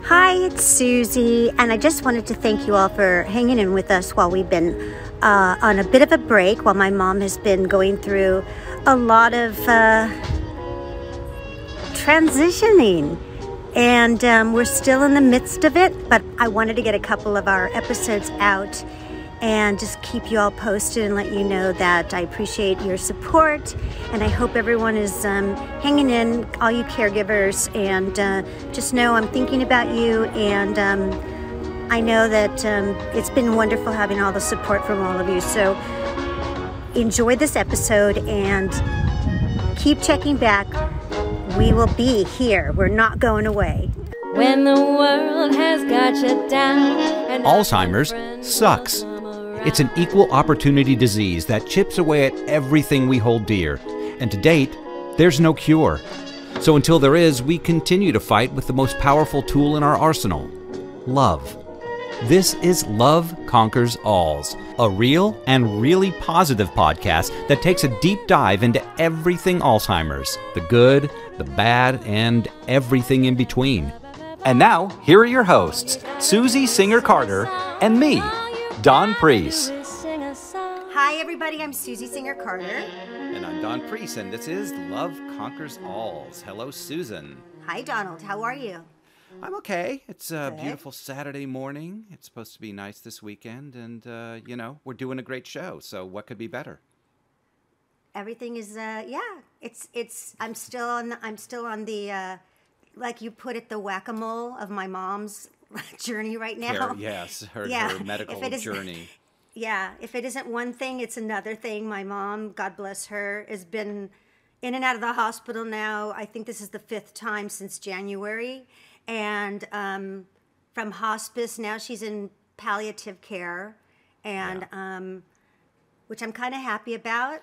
Hi, it's Susie, and I just wanted to thank you all for hanging in with us while we've been on a bit of a break, while my mom has been going through a lot of transitioning. And we're still in the midst of it, but I wanted to get a couple of our episodes out and just keep you all posted and let you know that I appreciate your support, and I hope everyone is hanging in, all you caregivers, and just know I'm thinking about you, and I know that it's been wonderful having all the support from all of you. So enjoy this episode and keep checking back. We will be here. We're not going away. When the world has got you down. And Alzheimer's sucks. It's an equal opportunity disease that chips away at everything we hold dear. And to date, there's no cure. So until there is, we continue to fight with the most powerful tool in our arsenal, love. This is Love Conquers Alls, a real and really positive podcast that takes a deep dive into everything Alzheimer's, the good, the bad, and everything in between. And now, here are your hosts, Susie Singer-Carter and me, Don Priest. Hi, everybody. I'm Susie Singer-Carter. And I'm Don Priest, and this is Love Conquers Alls. Hello, Susan. Hi, Donald. How are you? I'm okay. It's a beautiful Saturday morning. It's supposed to be nice this weekend, and we're doing a great show. So what could be better? Everything is it's I'm still on the like you put it, the whack-a-mole of my mom's journey right now. Her medical journey. Yeah, if it isn't one thing, it's another thing. My mom, God bless her, has been in and out of the hospital now. I think this is the 5th time since January. And from hospice, now she's in palliative care, and which I'm kind of happy about.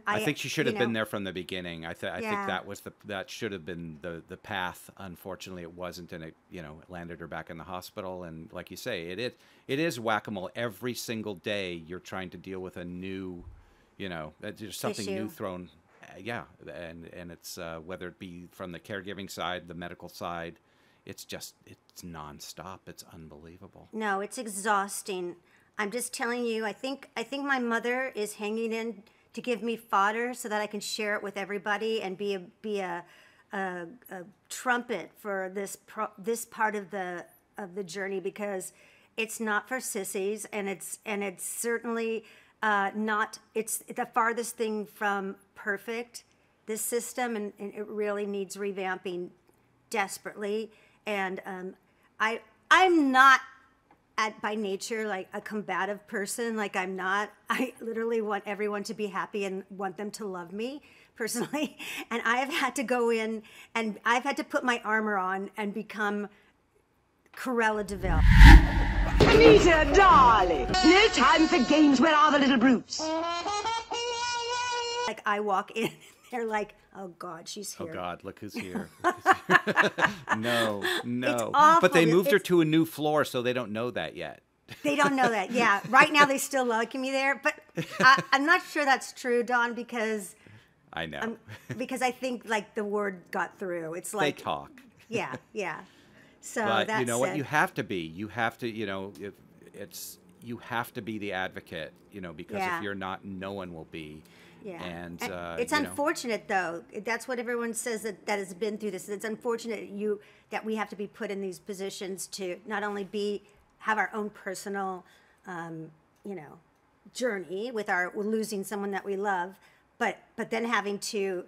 I think she should have been there from the beginning. I think that should have been the path. Unfortunately, it wasn't, and it landed her back in the hospital. And like you say, it is whack-a-mole. Every single day, you're trying to deal with a new, there's something new thrown. And it's whether it be from the caregiving side, the medical side. It's nonstop. It's unbelievable. No, it's exhausting. I'm just telling you. I think my mother is hanging in to give me fodder so that I can share it with everybody and be a trumpet for this part of the journey, because it's not for sissies, and it's certainly not. It's the farthest thing from perfect, this system, and it really needs revamping desperately. And I'm not by nature like a combative person. Like I'm not. I literally want everyone to be happy and want them to love me personally. And I have had to go in and I've had to put my armor on and become Cruella de Vil. Anita, darling, no time for games. Where are the little brutes? Like I walk in, they're like, "Oh God, she's here." Oh God, look who's here. No. It's awful. But they moved her to a new floor, so they don't know that yet. They don't know that. Yeah, right now they still like me there, but I'm not sure that's true, Don, because I know. Because I think like the word got through. It's like they talk. Yeah. So but that's you know what? You have to be. You have to. You have to be the advocate. Because if you're not, no one will be. Yeah, and it's unfortunate though. That's what everyone says that has been through this. It's unfortunate that we have to be put in these positions to not only have our own personal, journey with losing someone that we love, but then having to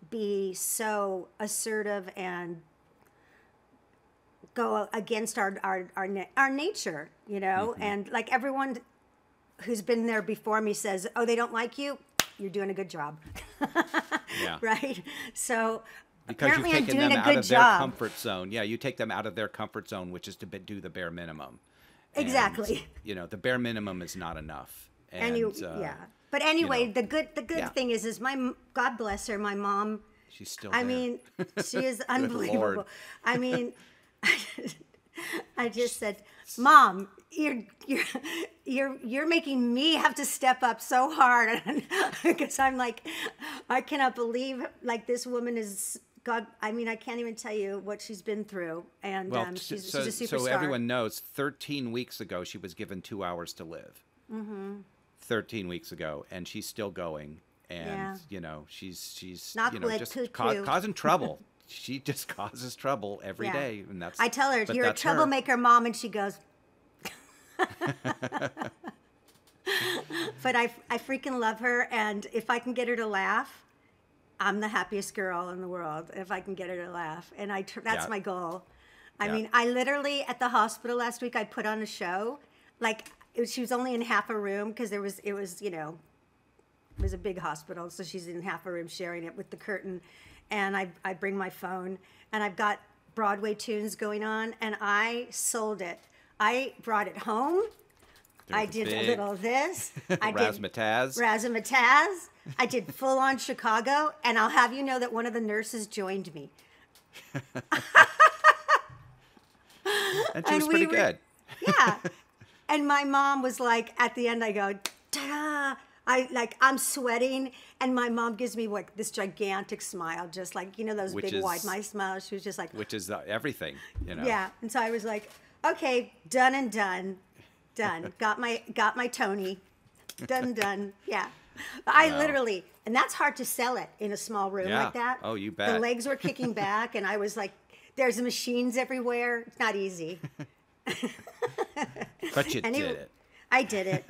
be so assertive and go against our nature, mm-hmm. And like everyone who's been there before me says, "Oh, they don't like you. You're doing a good job." Yeah. Right? So because apparently you've I'm taken doing them a out good of their job. comfort zone. Yeah, you take them out of their comfort zone, which is to do the bare minimum. Exactly. And, the bare minimum is not enough. But anyway, the good thing is God bless her, my mom. She's still there. I mean, she is unbelievable. I mean, I just said, "Mom, you're making me have to step up so hard," because I'm like, I cannot believe like this woman is God, I mean, I can't even tell you what she's been through. And Well, she's so, a superstar. so everyone knows 13 weeks ago she was given 2 hours to live. 13 weeks ago, and she's still going. And, you know, she's Knock you know, wood, just cuckoo. causing trouble. She just causes trouble every Yeah. day. And that's, I tell her, but you're a that's her. troublemaker, Mom, and she goes. But I freaking love her, and if I can get her to laugh, I'm the happiest girl in the world. If I can get her to laugh, and that's Yeah. my goal. I Yeah. mean, I literally at the hospital last week, I put on a show. Like she was only in half a room because it was you know, it was a big hospital, so she's in half a room sharing it with the curtain. And I bring my phone, and I've got Broadway tunes going on, and I sold it. I brought it home. I did a little of this. I did Razzmatazz. I did full on Chicago, and I'll have you know that one of the nurses joined me. And she was pretty good. Yeah. And my mom was like, at the end, I go, ta-da! I'm sweating, and my mom gives me like this gigantic smile, just like, you know, those big wide smiles. She was just like, which is everything, you know. Yeah. And so I was like, okay, done and done. Got my Tony. Done. Yeah. I literally, and that's hard to sell it in a small room like that. Oh, you bet. The legs were kicking back, and I was like, there's machines everywhere. It's not easy. But you did it. I did it.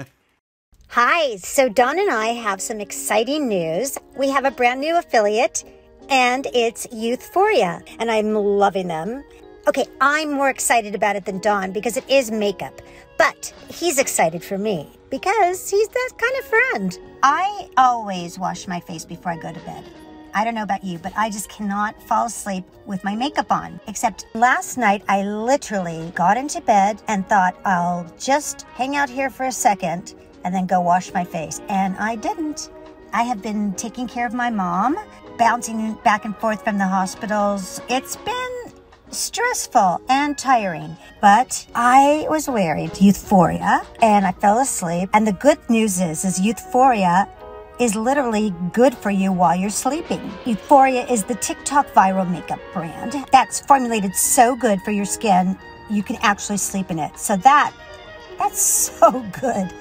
Hi, so Dawn and I have some exciting news. We have a brand new affiliate, and it's Youthphoria, and I'm loving them. Okay, I'm more excited about it than Dawn because it is makeup, but he's excited for me because he's that kind of friend. I always wash my face before I go to bed. I don't know about you, but I just cannot fall asleep with my makeup on. Except last night, I literally got into bed and thought, I'll just hang out here for a second and then go wash my face. And I didn't. I have been taking care of my mom, bouncing back and forth from the hospitals. It's been stressful and tiring, but I was wearing Youthphoria and I fell asleep. And the good news is Youthphoria is literally good for you while you're sleeping. Youthphoria is the TikTok viral makeup brand that's formulated so good for your skin, you can actually sleep in it. So that's so good.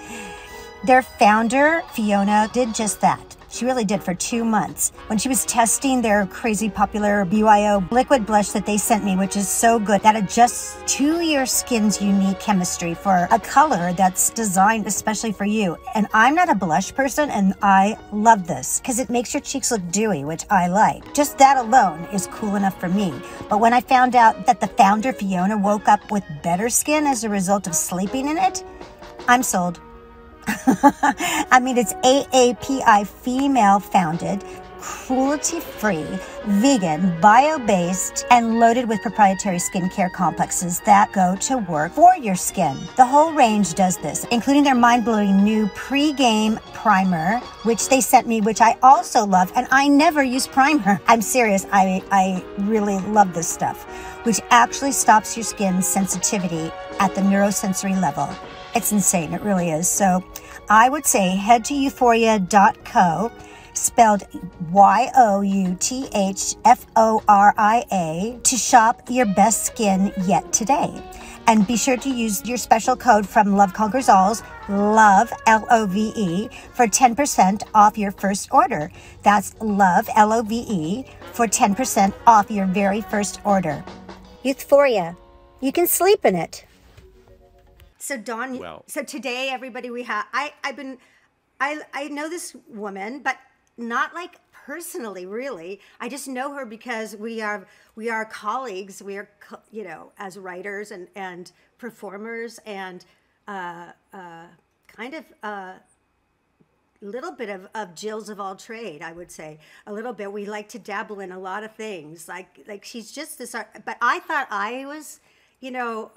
Their founder, Fiona, did just that. She really did for 2 months. When she was testing their crazy popular BYO liquid blush that they sent me, which is so good, that adjusts to your skin's unique chemistry for a color that's designed especially for you. And I'm not a blush person, and I love this because it makes your cheeks look dewy, which I like. Just that alone is cool enough for me. But when I found out that the founder, Fiona, woke up with better skin as a result of sleeping in it, I'm sold. I mean, it's AAPI female founded, cruelty-free, vegan, bio-based, and loaded with proprietary skincare complexes that go to work for your skin. The whole range does this, including their mind-blowing new pre-game primer, which they sent me, which I also love, and I never use primer. I'm serious, I really love this stuff, which actually stops your skin's sensitivity at the neurosensory level. It's insane, it really is. So I would say head to youthphoria.co, spelled YOUTHFORIA, to shop your best skin yet today. And be sure to use your special code from Love Conquers All's, LOVE, L-O-V-E, for 10% off your first order. That's LOVE, L-O-V-E, for 10% off your very first order. Youthphoria. You can sleep in it. So Dawn, so today, everybody, I know this woman, but not like personally, really. I just know her because we are colleagues. We are, you know, as writers and performers and kind of a little bit of Jills of all trade, I would say. A little bit. We like to dabble in a lot of things. Like she's just this, but I thought I was, you know,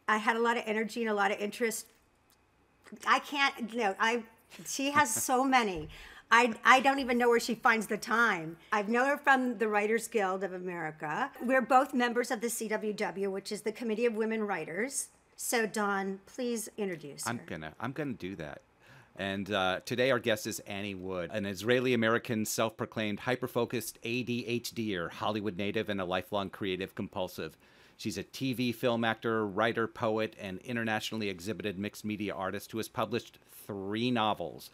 I had a lot of energy and a lot of interest. I can't, you know, she has so many. I don't even know where she finds the time. I've known her from the Writers Guild of America. We're both members of the CWW, which is the Committee of Women Writers. So Dawn, please introduce her. I'm gonna do that. And today our guest is Annie Wood, an Israeli-American self-proclaimed hyper-focused ADHDer, Hollywood native, and a lifelong creative compulsive. She's a TV, film actor, writer, poet, and internationally exhibited mixed media artist who has published 3 novels.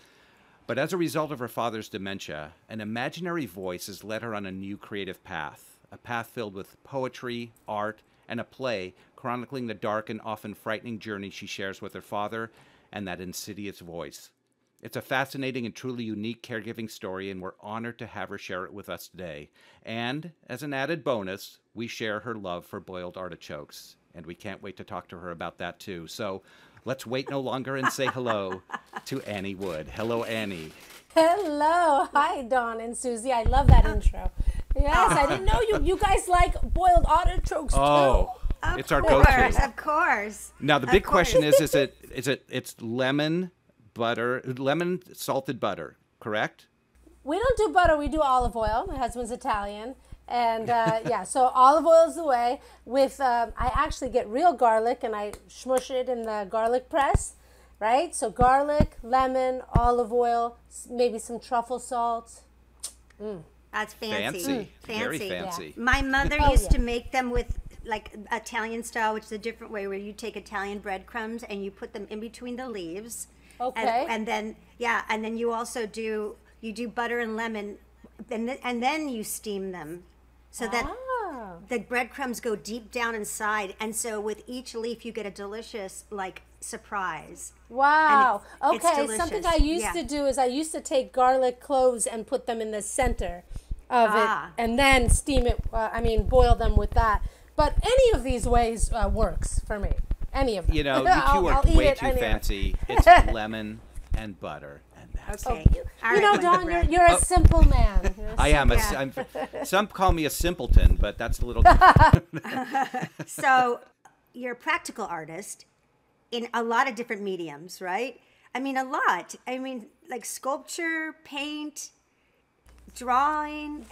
But as a result of her father's dementia, an imaginary voice has led her on a new creative path, a path filled with poetry, art, and a play chronicling the dark and often frightening journey she shares with her father and that insidious voice. It's a fascinating and truly unique caregiving story, and we're honored to have her share it with us today. And, as an added bonus, we share her love for boiled artichokes, and we can't wait to talk to her about that too. So, let's wait no longer and say hello to Annie Wood. Hello, Annie. Hello. Hi, Dawn and Susie. I love that intro. Yes, I didn't know you guys like boiled artichokes too. It's our go-to. Of course. Now, the big question is it's lemon salted butter, correct? We don't do butter, we do olive oil. My husband's Italian. And yeah, so olive oil is the way. With I actually get real garlic and I smush it in the garlic press, right? So garlic, lemon, olive oil, maybe some truffle salt. That's fancy. Very fancy. Yeah. My mother used to make them with like Italian style, which is a different way, where you take Italian breadcrumbs and you put them in between the leaves. Okay. And then you also do butter and lemon, and then you steam them, so that the breadcrumbs go deep down inside. And so with each leaf, you get a delicious surprise. Wow. It's Okay. delicious. Something I used to do is I used to take garlic cloves and put them in the center of it, and then steam it. Boil them with that. But any of these ways works for me. Any of them. You know, you two are way too fancy. It's lemon and butter. And that's Okay. You know, Dawn, you're a simple man. I am. Some call me a simpleton, but that's a little different. So you're a practical artist in a lot of different mediums, right? I mean, a lot. I mean, like sculpture, paint, drawing.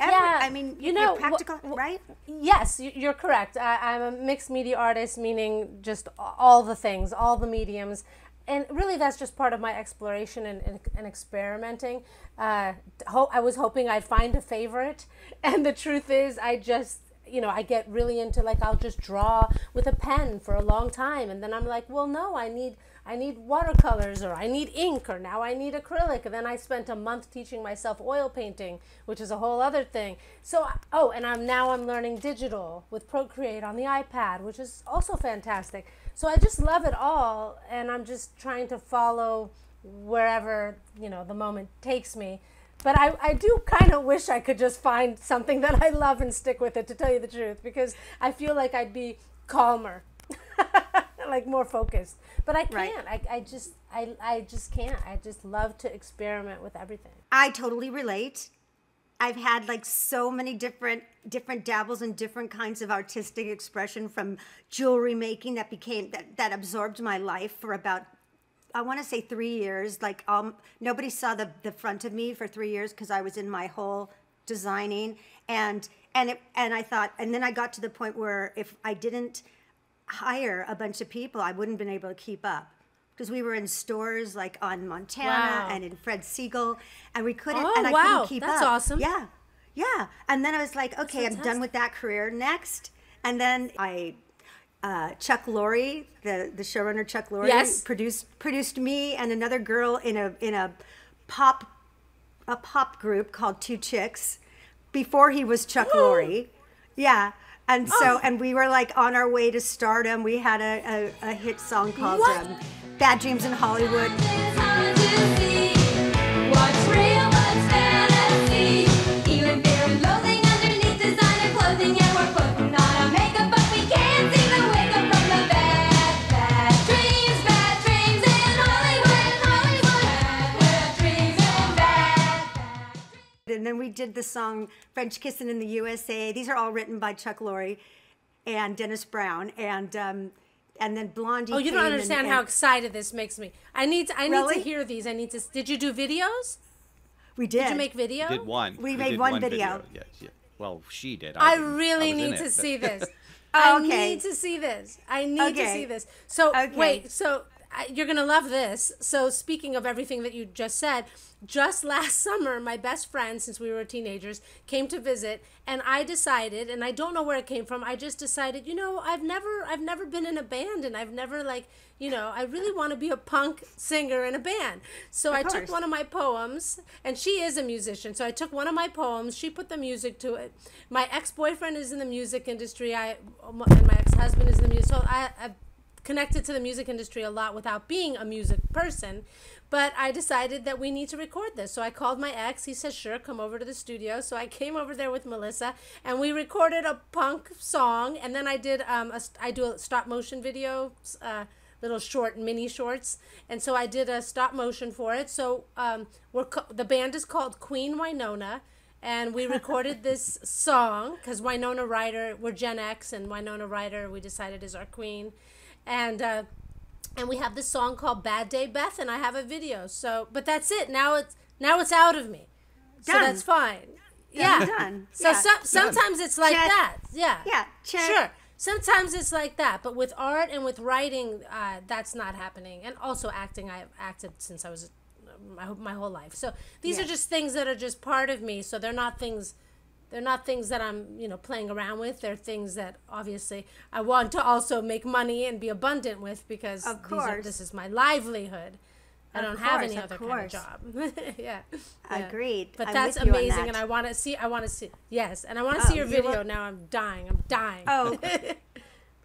You're practical, right? Yes, you're correct. I'm a mixed media artist, meaning just all the things, all the mediums. And really, that's just part of my exploration and experimenting. I was hoping I'd find a favorite. And the truth is, I get really into, I'll just draw with a pen for a long time. And then I'm like, well, no, I need watercolors, or I need ink, or now I need acrylic. And then I spent a month teaching myself oil painting, which is a whole other thing. So, and I'm learning digital with Procreate on the iPad, which is also fantastic. So I just love it all, and I'm just trying to follow wherever, the moment takes me. But I do kind of wish I could just find something that I love and stick with it, to tell you the truth, because I feel like I'd be calmer, more focused. But I can't. Right. I just can't. I just love to experiment with everything. I totally relate. I've had so many different dabbles in different kinds of artistic expression, from jewelry making that absorbed my life for about, I want to say 3 years. Nobody saw the front of me for 3 years because I was in my whole designing, and I thought, and then I got to the point where if I didn't hire a bunch of people, I wouldn't have been able to keep up, because we were in stores on Montana and in Fred Siegel, and we couldn't. I couldn't keep up. That's awesome. Yeah. And then I was like, okay, I'm done with that career. Next, and then Chuck Lorre, the showrunner Chuck Lorre, yes, produced me and another girl in a pop group called Two Chicks before he was Chuck Lorre. Yeah. And so, and we were on our way to stardom. We had a hit song called Bad Dreams in Hollywood. And then we did the song French Kissin' in the USA. These are all written by Chuck Lorre and Dennis Brown. And then Blondie. Oh, you don't understand how excited this makes me. I need to hear these. Did you do videos? We did. Did you make video? Did one. We made one video. Yes. Well, she did. I really need to see this. I need to see this. So wait. So you're going to love this. So speaking of everything that you just said, just last summer, my best friend, since we were teenagers, came to visit, and I decided, and I don't know where it came from, I just decided, I've never been in a band, and I've never I really want to be a punk singer in a band. So I took one of my poems, and she is a musician, so I took one of my poems, she put the music to it. My ex-boyfriend is in the music industry, and my ex-husband is in the music, so I've connected to the music industry a lot without being a music person, but I decided that we need to record this. So I called my ex. He said, sure, come over to the studio. So I came over there with Melissa, and we recorded a punk song, and then I did I do a stop motion video, little short mini shorts, and so I did a stop motion for it. So the band is called Queen Winona, and we recorded this song because Winona Ryder, we're Gen X, and Winona Ryder we decided is our queen. And we have this song called Bad Day Beth, and I have a video. So, but that's it. Now it's out of me. Done. So that's fine. Yeah. Done. So sometimes it's like check. That. Yeah. Yeah. Check. Sure. Sometimes it's like that. But with art and with writing, that's not happening. And also acting. I've acted since I was my whole life. So these are just things that are just part of me. So they're not things. They're not things that I'm, playing around with. They're things that obviously I want to also make money and be abundant with because this is my livelihood. I don't have any other kind of job. Yeah. Agreed. But that's amazing, and I want to see. Yes, and I want to see your video. Now I'm dying. Oh.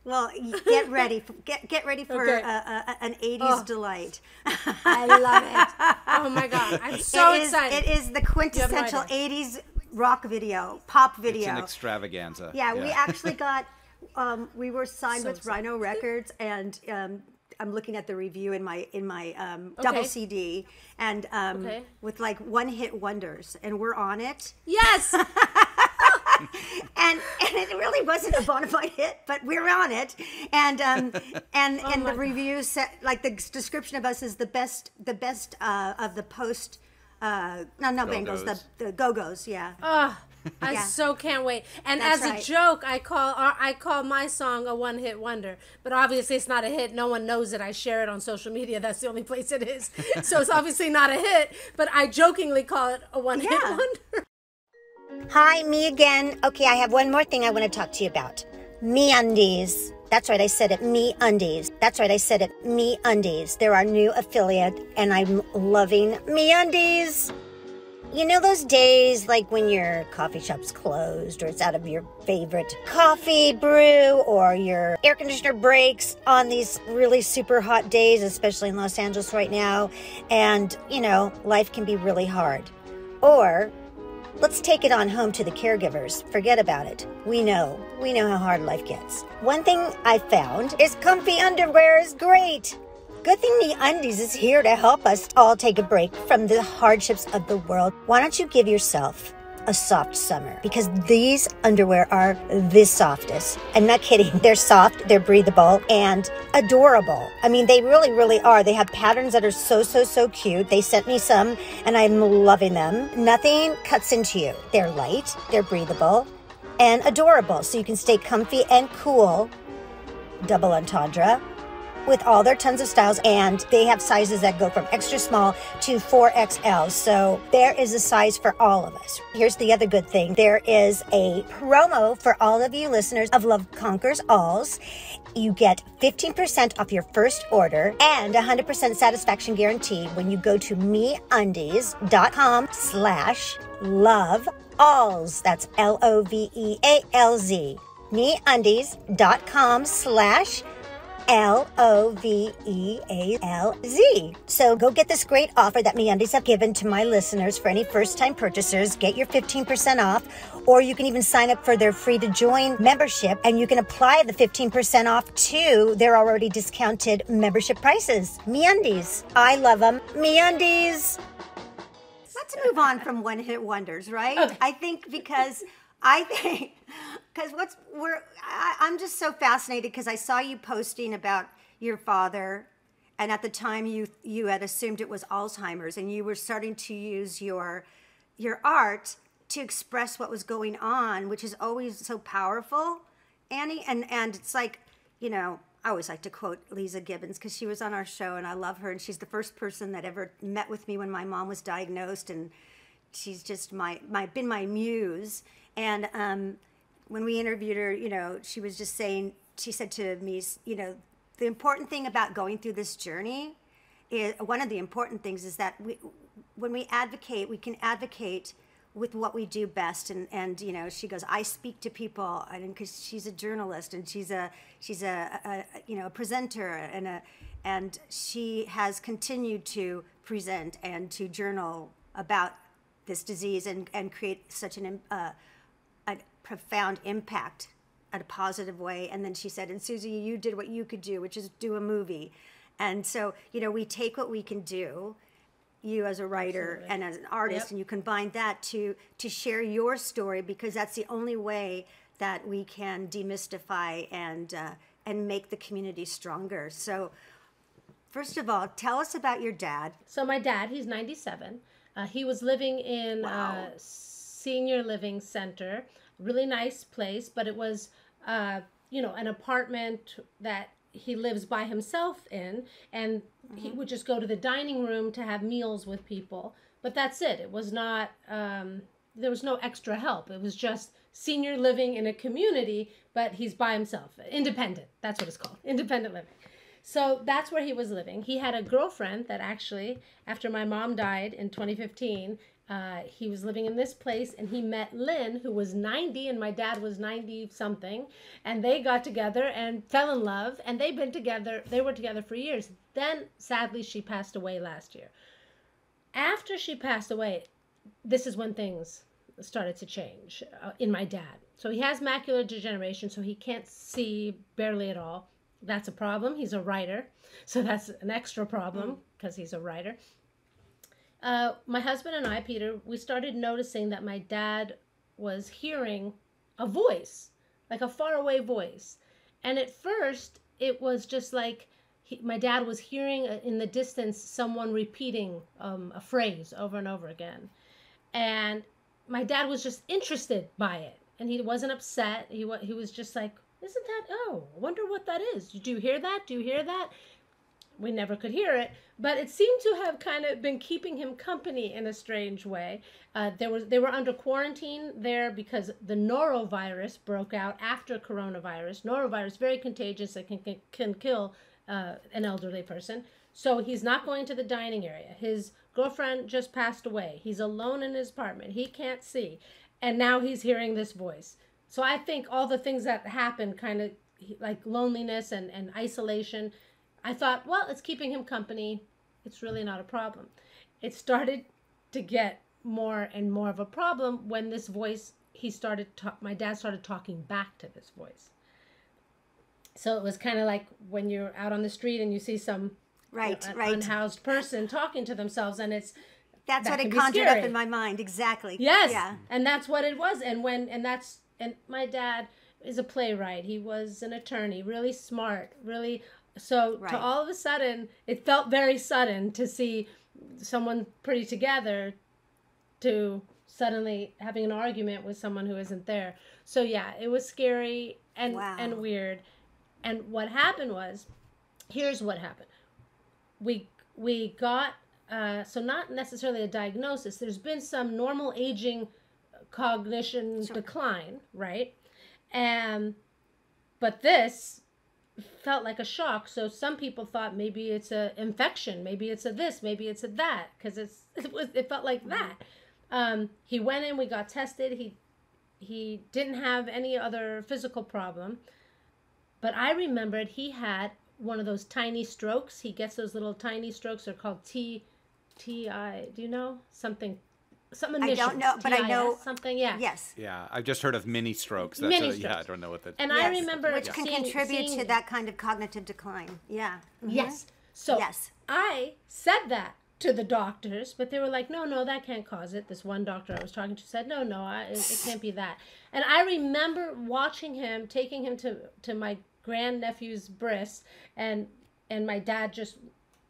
Well, get ready. Get ready for an 80s delight. I love it. Oh my God, I'm so excited. It is the quintessential 80s rock video, pop video. It's an extravaganza. Yeah, we actually got, we were signed with Rhino Records, and I'm looking at the review in my double CD, and with like one-hit wonders, and we're on it. Yes. And it really wasn't a bona fide hit, but we're on it. And the review said, like, the description of us is the best of the post. Bengals, the Go-Go's, yeah. Oh, I so can't wait. And that's as a joke, I call my song a one-hit wonder. But obviously it's not a hit. No one knows it. I share it on social media. That's the only place it is. So it's obviously not a hit, but I jokingly call it a one-hit wonder. Hi, me again. Okay, I have one more thing I want to talk to you about. MeUndies. That's right, I said it, MeUndies. That's right, I said it, MeUndies. They're our new affiliate, and I'm loving MeUndies. You know those days like when your coffee shop's closed or it's out of your favorite coffee brew or your air conditioner breaks on these really super hot days, especially in Los Angeles right now, and, life can be really hard. Or let's take it on home to the caregivers. Forget about it. We know how hard life gets. One thing I found is comfy underwear is great. Good thing MeUndies is here to help us all take a break from the hardships of the world. Why don't you give yourself a soft summer? Because these underwear are the softest. I'm not kidding. They're soft, they're breathable, and adorable. I mean, they really, really are. They have patterns that are so cute. They sent me some, and I'm loving them. Nothing cuts into you. They're light, they're breathable, and adorable. So you can stay comfy and cool. Double entendre. With all their tons of styles, and they have sizes that go from extra small to 4XL. So there is a size for all of us. Here's the other good thing. There is a promo for all of you listeners of Love Conquers Alls. You get 15% off your first order and 100% satisfaction guarantee when you go to MeUndies.com/lovealls. That's LOVEALZ. MeUndies.com/LOVEALZ. So go get this great offer that MeUndies have given to my listeners for any first-time purchasers. Get your 15% off, or you can even sign up for their free-to-join membership, and you can apply the 15% off to their already discounted membership prices. MeUndies. I love them. MeUndies. Let's move on from one-hit wonders, right? Okay. I think because I'm just so fascinated because I saw you posting about your father, and at the time you had assumed it was Alzheimer's, and you were starting to use your art to express what was going on, which is always so powerful, Annie. And it's like, I always like to quote Lisa Gibbons because she was on our show and I love her. And she's the first person that ever met with me when my mom was diagnosed. And she's just been my muse. And when we interviewed her, you know, she was just saying, she said to me, you know, the important thing about going through this journey is, one of the important things is that when we advocate, we can advocate with what we do best. And you know, she goes, I speak to people, and because she's a journalist and she's a you know, a presenter, and she has continued to present and to journal about this disease and create such a profound impact in a positive way. And then she said, and Susie, you did what you could do, which is do a movie. And so, you know, we take what we can do, you as a writer and as an artist, and you combine that to share your story, because that's the only way that we can demystify and make the community stronger. So first of all, tell us about your dad. So my dad, he's 97. He was living in a senior living center, really nice place, but it was, you know, an apartment that he lives by himself in, and he would just go to the dining room to have meals with people. But that's it. It was not, there was no extra help. It was just senior living in a community, but he's by himself. Independent. That's what it's called. Independent living. So that's where he was living. He had a girlfriend that actually, after my mom died in 2015, he was living in this place, and he met Lynn, who was 90, and my dad was 90-something, and they got together and fell in love, and they were together for years. Then, sadly, she passed away last year. After she passed away, this is when things started to change in my dad. So he has macular degeneration, so he can't see barely at all. That's a problem. He's a writer, so that's an extra problem because he's a writer. My husband and I, Peter, we started noticing that my dad was hearing a voice, like a faraway voice. And at first, it was just like my dad was hearing in the distance someone repeating a phrase over and over again. And my dad was just interested by it. And he wasn't upset. He was just like, isn't that, oh, I wonder what that is. Do you hear that? Do you hear that? We never could hear it, but it seemed to have kind of been keeping him company in a strange way. They were under quarantine there because the norovirus broke out after coronavirus. Norovirus, very contagious, it can kill an elderly person. So he's not going to the dining area. His girlfriend just passed away. He's alone in his apartment. He can't see. And now he's hearing this voice. So I think all the things that happened, kind of like loneliness and isolation, I thought, well, it's keeping him company. It's really not a problem. It started to get more and more of a problem when this voice, my dad started talking back to this voice. So it was kind of like when you're out on the street and you see some unhoused person talking to themselves, and that's what it conjured up in my mind. Exactly. Yes. Yeah. And that's what it was. And my dad is a playwright. He was an attorney, really smart, really. So to all of a sudden, it felt very sudden to see someone pretty together to suddenly having an argument with someone who isn't there. So yeah, it was scary and weird. And what happened was, here's what happened. We got, so not necessarily a diagnosis. There's been some normal aging cognition decline, right? But this felt like a shock. So some people thought maybe it's a infection, maybe it's a this, maybe it's a that, because it felt like that. He went in, we got tested. He didn't have any other physical problem, but I remembered he had one of those tiny strokes. He gets those little tiny strokes. They're called TI. Do you know something? Some initials. I don't know, but I know something. Yeah. Yes. Yeah, I've just heard of mini strokes. Yeah, I don't know what that. And I remember which can contribute to that kind of cognitive decline. Yeah. Mm-hmm. Yes. So I said that to the doctors, but they were like, no, that can't cause it. This one doctor I was talking to said, no, it can't be that. And I remember watching him, taking him to my grandnephew's bris, and my dad just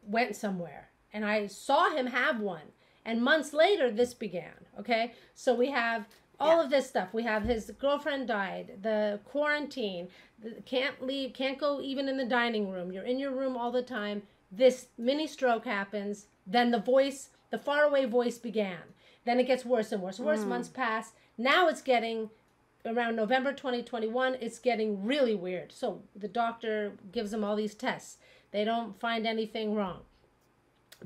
went somewhere, and I saw him have one. And months later, this began, okay? So we have all of this stuff. We have his girlfriend died, the quarantine, can't leave, can't go even in the dining room. You're in your room all the time. This mini stroke happens. Then the faraway voice began. Then it gets worse and worse and worse. Months pass. Now it's getting, around November 2021, it's getting really weird. So the doctor gives him all these tests. They don't find anything wrong.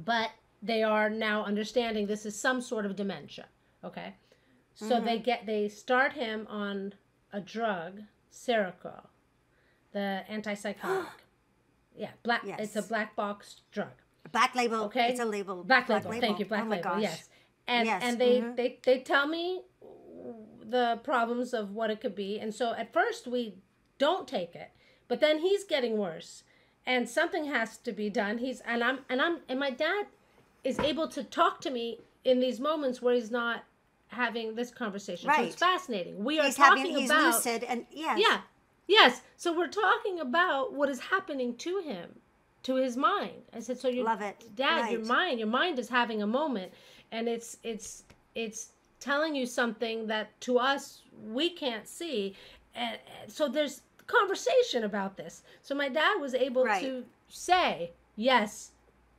But they are now understanding this is some sort of dementia. Okay? So they start him on a drug, Seroquel, the antipsychotic. Yeah, Yes. It's a black box drug. Black label. Okay, It's a label. Black label. Thank you, black oh my label. Gosh. Yes, and Yes, and they tell me the problems of what it could be, and so at first we don't take it, but then he's getting worse, and something has to be done. And my dad is able to talk to me in these moments where he's not having this conversation. So it's fascinating. He's lucid, and yes. Yeah. Yes. So we're talking about what is happening to him, to his mind. I said, so Love it. Dad, Right. your mind is having a moment, and it's telling you something that to us we can't see. And so there's conversation about this. So my dad was able to say, yes,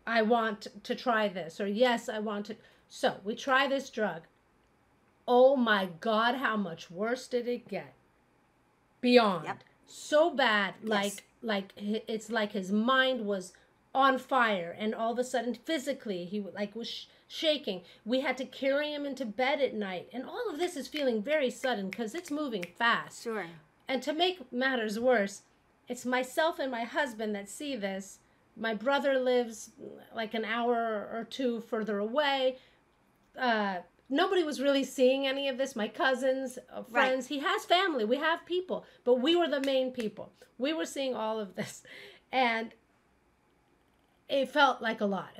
I want to try this, or yes, I want to. So we try this drug. Oh my God, how much worse did it get? Beyond. Yep. So bad, Yes. like it's like his mind was on fire, and all of a sudden physically he was shaking. We had to carry him into bed at night, and all of this is feeling very sudden because it's moving fast. Sure. And to make matters worse, it's myself and my husband that see this. My brother lives like an hour or two further away. Nobody was really seeing any of this. My cousins, friends, he has family. We have people, but we were the main people. We were seeing all of this, and it felt like a lot.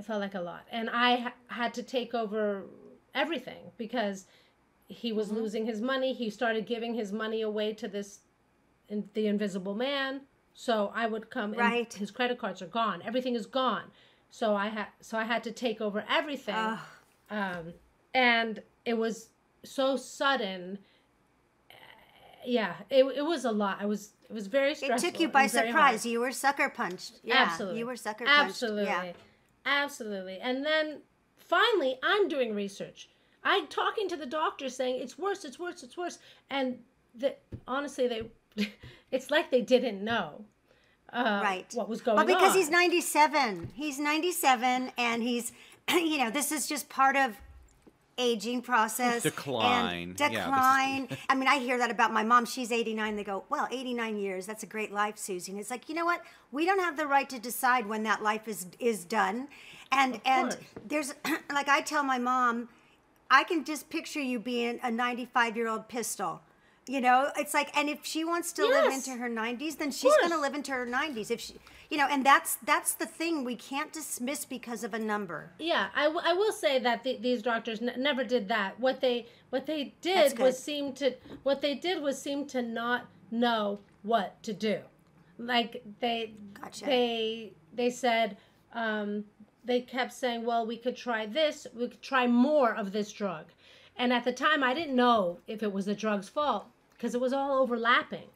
And I had to take over everything because he was losing his money. He started giving his money away to the invisible man. So I would come, and his credit cards are gone. Everything is gone. So I had to take over everything. And it was so sudden. It was a lot. It was very stressful. It took you by surprise. You were sucker punched. Yeah, absolutely. You were sucker punched. Absolutely. Yeah. Absolutely. And then finally, I'm doing research. I'm talking to the doctor saying, it's worse. And honestly, it's like they didn't know what was going on. Well, because he's 97. He's 97, and he's, this is just part of aging process. Decline. And decline. I mean, I hear that about my mom. She's 89. They go, well, 89 years, that's a great life, Susie. And it's like, you know what? We don't have the right to decide when that life is done. And there's, like I tell my mom, I can just picture you being a 95-year-old pistol. It's like, and if she wants to live into her 90s, then she's going to live into her 90s. If she, and that's the thing we can't dismiss because of a number. Yeah, I will say that these doctors never did that. What they did was seem to not know what to do. Like they said, they kept saying, well, we could try this, we could try more of this drug. And at the time, I didn't know if it was the drug's fault because it was all overlapping.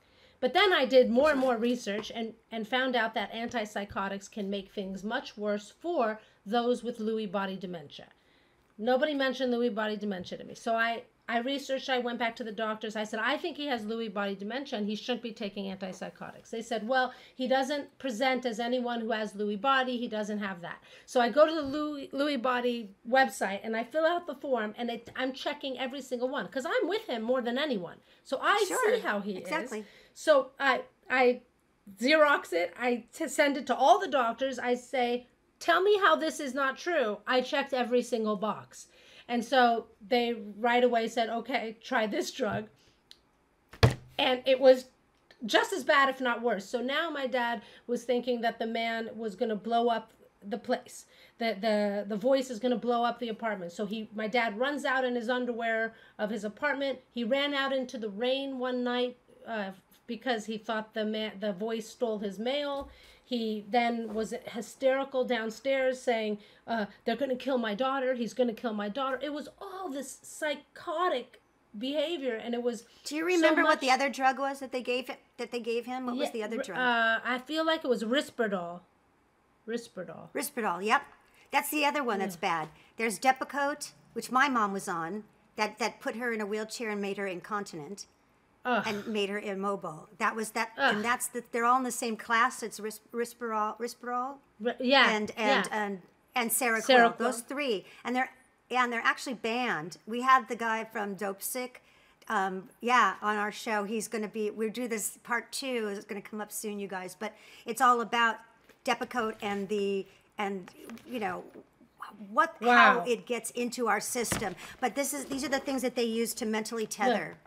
But then I did more and more research and found out that antipsychotics can make things much worse for those with Lewy body dementia. Nobody mentioned Lewy body dementia to me. So I researched, I went back to the doctors. I said, I think he has Lewy body dementia and he shouldn't be taking antipsychotics. They said, well, he doesn't present as anyone who has Lewy body. He doesn't have that. So I go to the Lewy body website and I fill out the form, and I'm checking every single one because I'm with him more than anyone. So I see how he is. So I Xerox it. I send it to all the doctors. I say, tell me how this is not true. I checked every single box. And so they right away said, okay, try this drug. And it was just as bad, if not worse. So now my dad was thinking that the man was going to blow up the place. The voice is going to blow up the apartment. So my dad runs out in his underwear of his apartment. He ran out into the rain one night because he thought the voice stole his mail. He then was hysterical downstairs saying, they're going to kill my daughter. He's going to kill my daughter. It was all this psychotic behavior, and it was. Do you remember what the other drug was that they gave him? What was the other drug? I feel like it was Risperdal. Risperdal. Yep, that's the other one that's bad. There's Depakote, which my mom was on, that put her in a wheelchair and made her incontinent. And made her immobile. That was that, and they're all in the same class. It's Risperdal, and Seroquel. Those three, and they're actually banned. We had the guy from Dope Sick, on our show. He's going to be. We'll do this part 2. It's going to come up soon, you guys. But it's all about Depakote and how it gets into our system. But these are the things that they use to mentally tether. Look.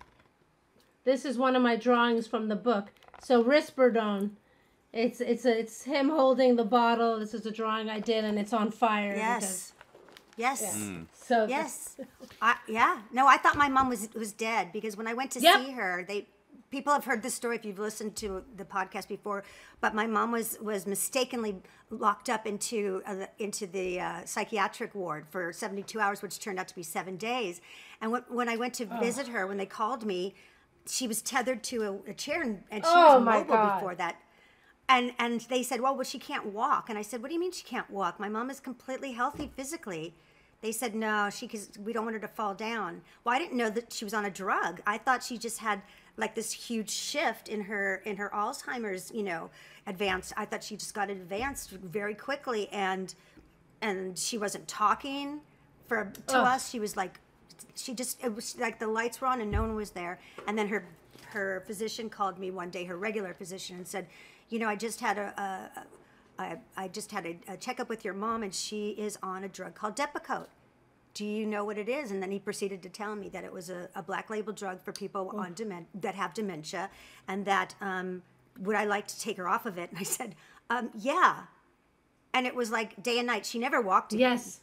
This is one of my drawings from the book. So Risperdal, it's him holding the bottle. This is a drawing I did, and it's on fire. Yes. Yes. Yeah. So yes. No, I thought my mom was dead, because when I went to see her, people have heard this story if you've listened to the podcast before, but my mom was mistakenly locked up into the psychiatric ward for 72 hours, which turned out to be 7 days. And when I went to visit her, when they called me, she was tethered to a chair, and she was mobile before that. And they said, well, she can't walk. And I said, what do you mean she can't walk? My mom is completely healthy physically. They said, no, we don't want her to fall down. Well, I didn't know that she was on a drug. I thought she just had like this huge shift in her Alzheimer's, advanced. I thought she just got advanced very quickly, and she wasn't talking to us. She was like, it was like the lights were on and no one was there. And then her physician called me one day, her regular physician, and said, I just had a checkup with your mom, and she is on a drug called Depakote. Do you know what it is? And then he proceeded to tell me that it was a black label drug for people that have dementia, and that would I like to take her off of it? And I said, yeah. And it was like day and night. She never walked again. Yes.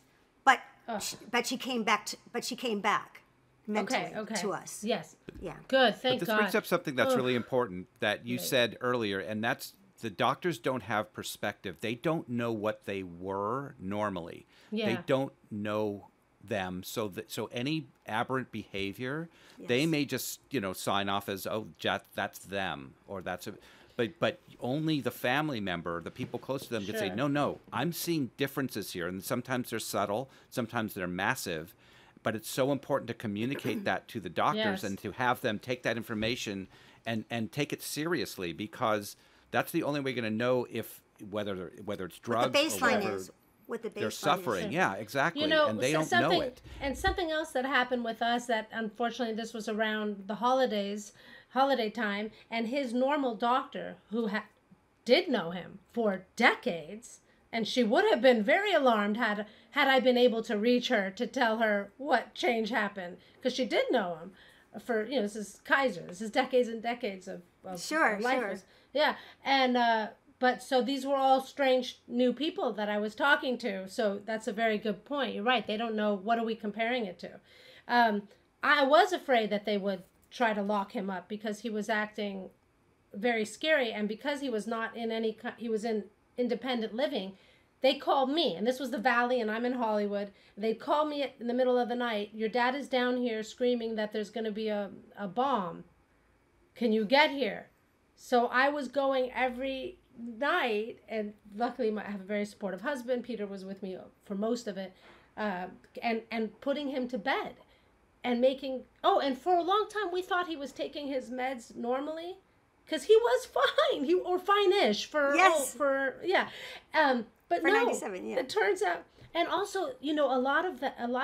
But she came back. Mentally to us. Yes. Yeah. Good. Thank but God. This brings up something that's really important that you said earlier, and that's the doctors don't have perspective. They don't know what they were normally. Yeah. They don't know them, so any aberrant behavior, they may just sign off as, oh, that's them, or that's a. But only the family member, the people close to them, can say, no, I'm seeing differences here. And sometimes they're subtle, sometimes they're massive. But it's so important to communicate that to the doctors and to have them take that information and take it seriously, because that's the only way you're going to know whether it's drugs what the baseline or is. What the baseline they're suffering. Is. Yeah, exactly. And they don't know it. And something else that happened with us, that unfortunately this was around the holiday time, and his normal doctor, who did know him for decades, and she would have been very alarmed had I been able to reach her to tell her what change happened, because she did know him for, this is Kaiser, this is decades and decades of life. Sure. Yeah, and but so these were all strange new people that I was talking to. So that's a very good point. You're right. They don't know, what are we comparing it to. I was afraid that they would try to lock him up because he was acting very scary, and because he was not in he was in independent living. They called me, and this was the Valley, and I'm in Hollywood. They'd call me in the middle of the night. Your dad is down here screaming that there's going to be a bomb. Can you get here? So I was going every night, and luckily I have a very supportive husband. Peter was with me for most of it, and putting him to bed, and and for a long time we thought he was taking his meds normally, because he was fine, or fine-ish for but for no, 97, yeah. It turns out, and also a lot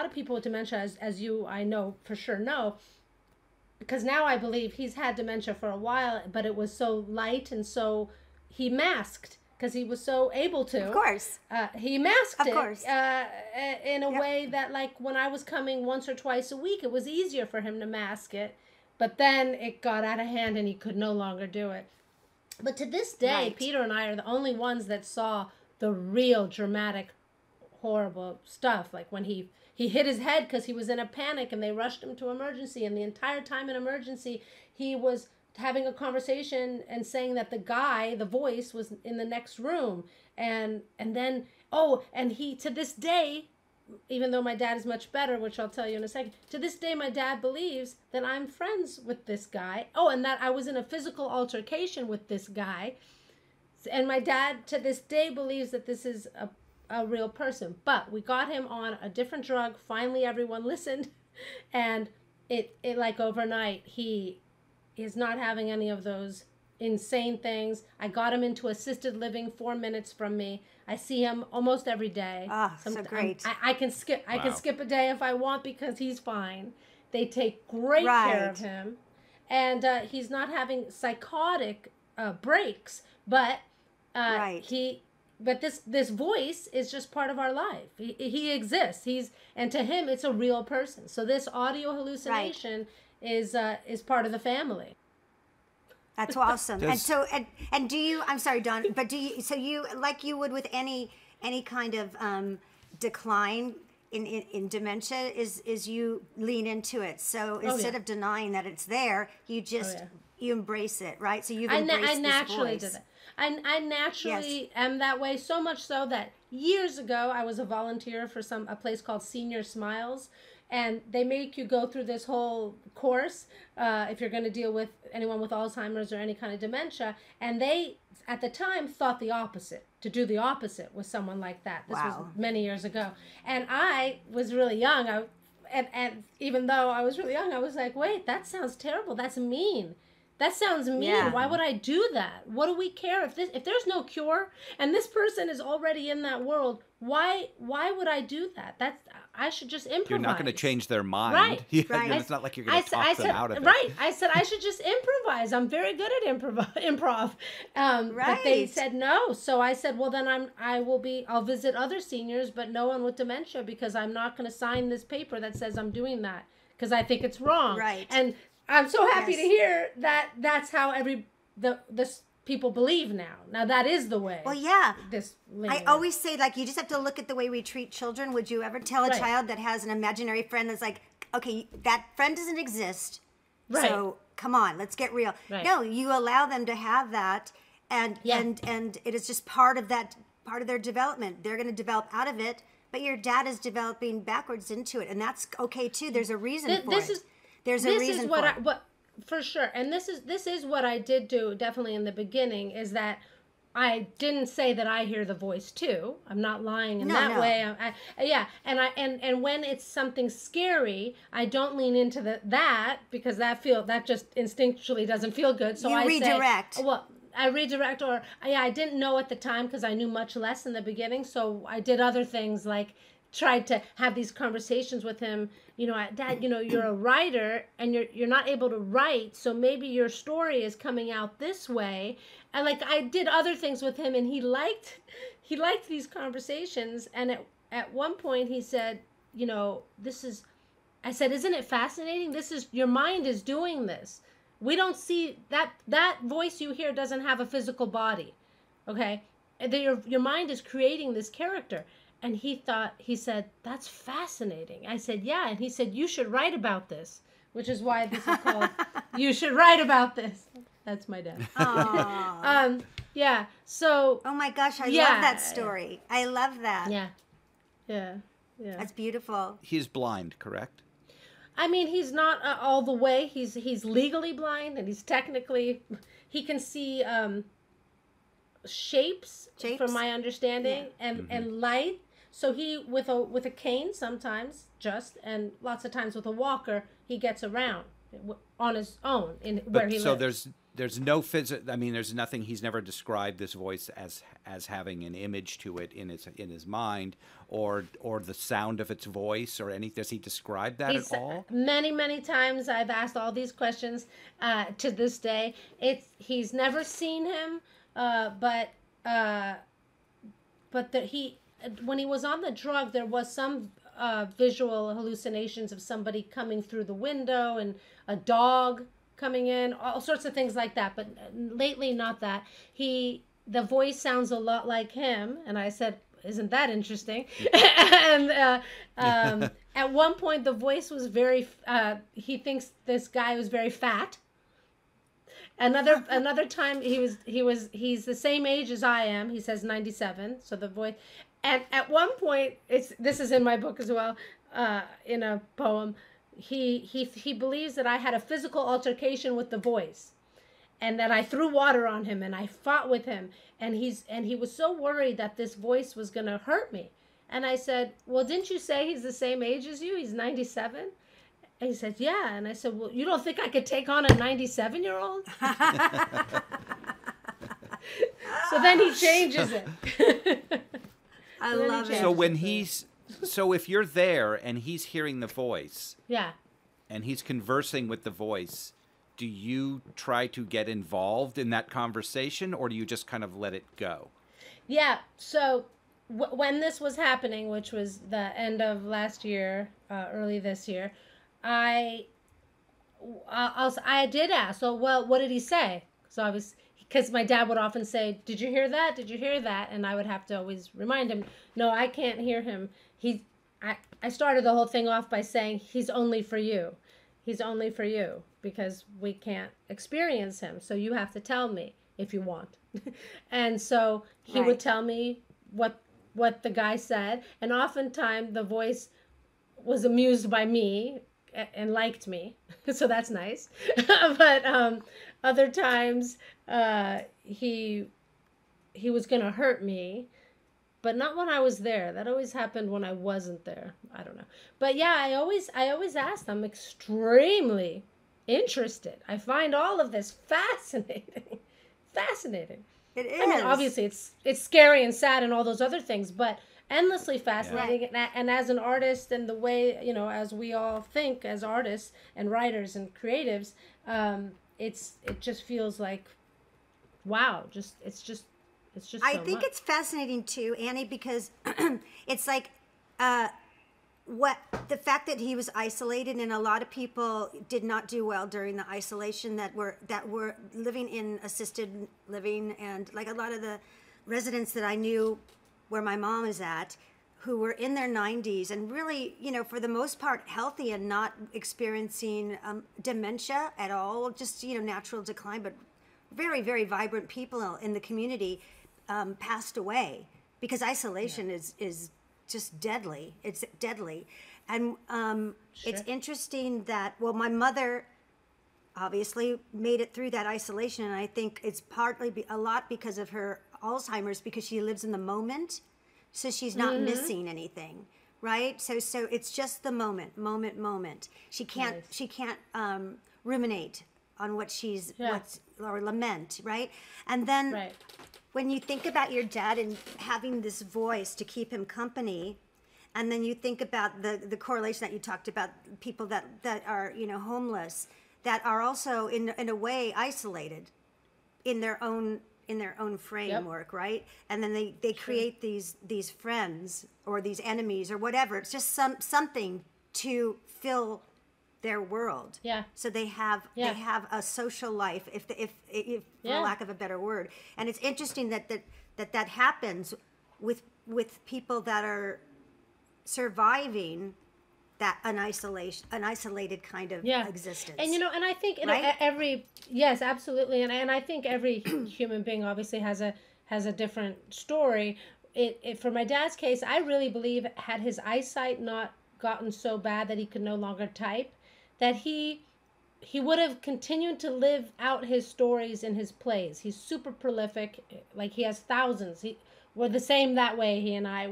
of people with dementia, as you I know for sure know, because now I believe he's had dementia for a while, but it was so light, and so he masked because he was so able to. Of course. He masked of course. In a way that, like, when I was coming once or twice a week, it was easier for him to mask it. But then it got out of hand and he could no longer do it. But to this day, Peter and I are the only ones that saw the real dramatic, horrible stuff. Like when he hit his head because he was in a panic and they rushed him to emergency. And the entire time in emergency, he was having a conversation and saying that the voice was in the next room. And then, and he, to this day, even though my dad is much better, which I'll tell you in a second, to this day, my dad believes that I'm friends with this guy. Oh, and that I was in a physical altercation with this guy. And my dad, to this day, believes that this is a real person. But we got him on a different drug. Finally, everyone listened. And it like overnight, he is not having any of those insane things. I got him into assisted living 4 minutes from me. I see him almost every day. So great. I can skip a day if I want because he's fine. They take great care of him. And he's not having psychotic breaks, but this voice is just part of our life. He exists. And to him it's a real person. So this audio hallucination is part of the family. That's awesome. And do you, I'm sorry, Dawn, but do you, so you, like you would with any kind of decline in dementia, is you lean into it. So instead of denying that it's there, you just, you embrace it, right? So you've embraced I naturally this voice. do that. I naturally am that way, so much so that years ago I was a volunteer for a place called Senior Smiles. And they make you go through this whole course if you're going to deal with anyone with Alzheimer's or any kind of dementia. And they, at the time, thought the opposite, to do the opposite with someone like that. This was many years ago. And I was really young. And even though I was really young, I was like, wait, that sounds terrible. That's mean. That sounds mean. Yeah. Why would I do that? What do we care if there's no cure and this person is already in that world? Why would I do that? I should just improvise. You're not going to change their mind. Right. It's not like you're going to talk them out of it. Right. I said I should just improvise. I'm very good at improv. But they said no. So I said, well, then I'll visit other seniors, but no one with dementia, because I'm not going to sign this paper that says I'm doing that because I think it's wrong. Right. And I'm so happy to hear that that's how this people believe now. Now that is the way. Well, yeah. I always say, like, you just have to look at the way we treat children. Would you ever tell a child that has an imaginary friend that's like, okay, that friend doesn't exist, so come on, let's get real. Right. No, you allow them to have that, and it is just part of their development. They're going to develop out of it, but your dad is developing backwards into it, and that's okay too. There's a reason for it. There's a reason for it. For sure. And this is what I did do definitely in the beginning, is that I didn't say that I hear the voice too. I'm not lying in that way. And when it's something scary, I don't lean into that because that just instinctually doesn't feel good. So I redirect. I redirect, or I didn't know at the time because I knew much less in the beginning. So I did other things, like tried to have these conversations with him. Dad, you're a writer and you're not able to write, so maybe your story is coming out this way. And like I did other things with him, and he liked these conversations. And at one point he said, I said, isn't it fascinating? Your mind is doing this. We don't see that voice you hear doesn't have a physical body. Okay? Your mind is creating this character. And he said, that's fascinating. I said, yeah. And he said, you should write about this, which is why this is called You Should Write About This. That's my dad. Yeah. So. Oh my gosh, I love that story. I love that. Yeah. That's beautiful. He's blind, correct? I mean, he's not all the way. He's legally blind, and he can see shapes, from my understanding, and light. So he, with a cane sometimes, and lots of times with a walker, he gets around on his own where he lives. So there's no there's nothing. He's never described this voice as having an image to it in his mind, or the sound of its voice, or anything. Does he describe that at all? Many times I've asked all these questions to this day. He's never seen him, but when he was on the drug, there was some visual hallucinations of somebody coming through the window and a dog coming in, all sorts of things like that. But lately, not that. The voice sounds a lot like him, and I said, isn't that interesting? And at one point, the voice was very, he thinks this guy was very fat. Another time he's the same age as I am. He says 97. So the voice, And at one point, this is in my book as well, in a poem, he believes that I had a physical altercation with the voice, and that I threw water on him and I fought with him, and he was so worried that this voice was going to hurt me. And I said, well, didn't you say he's the same age as you? He's 97. And he said, yeah. And I said, well, you don't think I could take on a 97-year-old? So then he changes it. I love it. So so if you're there and he's hearing the voice, yeah, and he's conversing with the voice, do you try to get involved in that conversation, or do you just kind of let it go? Yeah. So when this was happening, which was the end of last year, early this year, I did ask. So, well, what did he say? So because my dad would often say, "Did you hear that? Did you hear that?" And I would have to always remind him, "No, I can't hear him." I started the whole thing off by saying, "He's only for you. He's only for you, because we can't experience him. So you have to tell me if you want." And so he would tell me what the guy said, and oftentimes the voice was amused by me and liked me, so that's nice. But other times he was gonna hurt me, but not when I was there. That always happened when I wasn't there. I don't know. But yeah, I always ask. I'm extremely interested. I find all of this fascinating. Fascinating. It is. I mean, obviously it's scary and sad and all those other things, but endlessly fascinating. Yeah. And as an artist, and the way, as we all think as artists and writers and creatives, it just feels like, wow, it's just I think it's fascinating too, Annie, because it's like the fact that he was isolated, and a lot of people did not do well during the isolation that were living in assisted living, and like a lot of the residents that I knew where my mom is at, who were in their 90s and really, for the most part healthy and not experiencing dementia at all, just natural decline, but very, very vibrant people in the community passed away because isolation is just deadly. It's deadly. And it's interesting that, well, my mother obviously made it through that isolation, and I think it's partly a lot because of her Alzheimer's, because she lives in the moment, so she's not missing anything, right? So it's just the moment. She can't ruminate on what or lament, right? And then when you think about your dad and having this voice to keep him company, and then you think about the correlation that you talked about, people that are homeless, that are also in a way isolated in their own framework, right? And then they create these friends or these enemies or whatever. It's just something to fill their world. Yeah. So they have a social life, if for lack of a better word. And it's interesting that happens with people that are surviving an isolated kind of existence. And and I think yes, absolutely. And I think every human being obviously has a different story. It for my dad's case, I really believe, had his eyesight not gotten so bad that he could no longer type, that he would have continued to live out his stories in his plays. He's super prolific. Like, he has thousands. We're the same that way, he and I.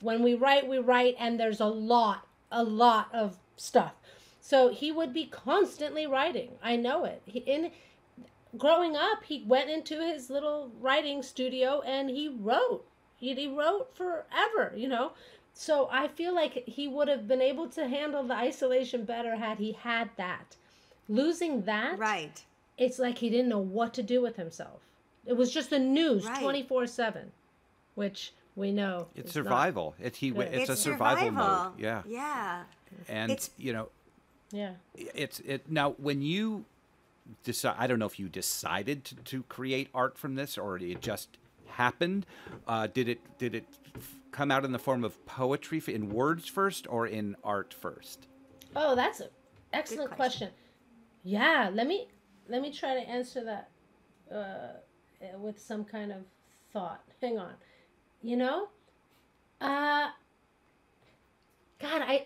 When we write, and there's a lot of stuff. So he would be constantly writing. I know it. Growing up, he went into his little writing studio and he wrote. He wrote forever, So I feel like he would have been able to handle the isolation better had he had that. Losing that, it's like he didn't know what to do with himself. It was just the news 24/7, which we know it's survival. It's a survival mode. Yeah. Yeah. And now when you decide, I don't know if you decided to create art from this, or it just happened. Did it come out in the form of poetry in words first, or in art first? Oh, that's an excellent question. Yeah, let me try to answer that with some kind of thought. Hang on. Uh, God,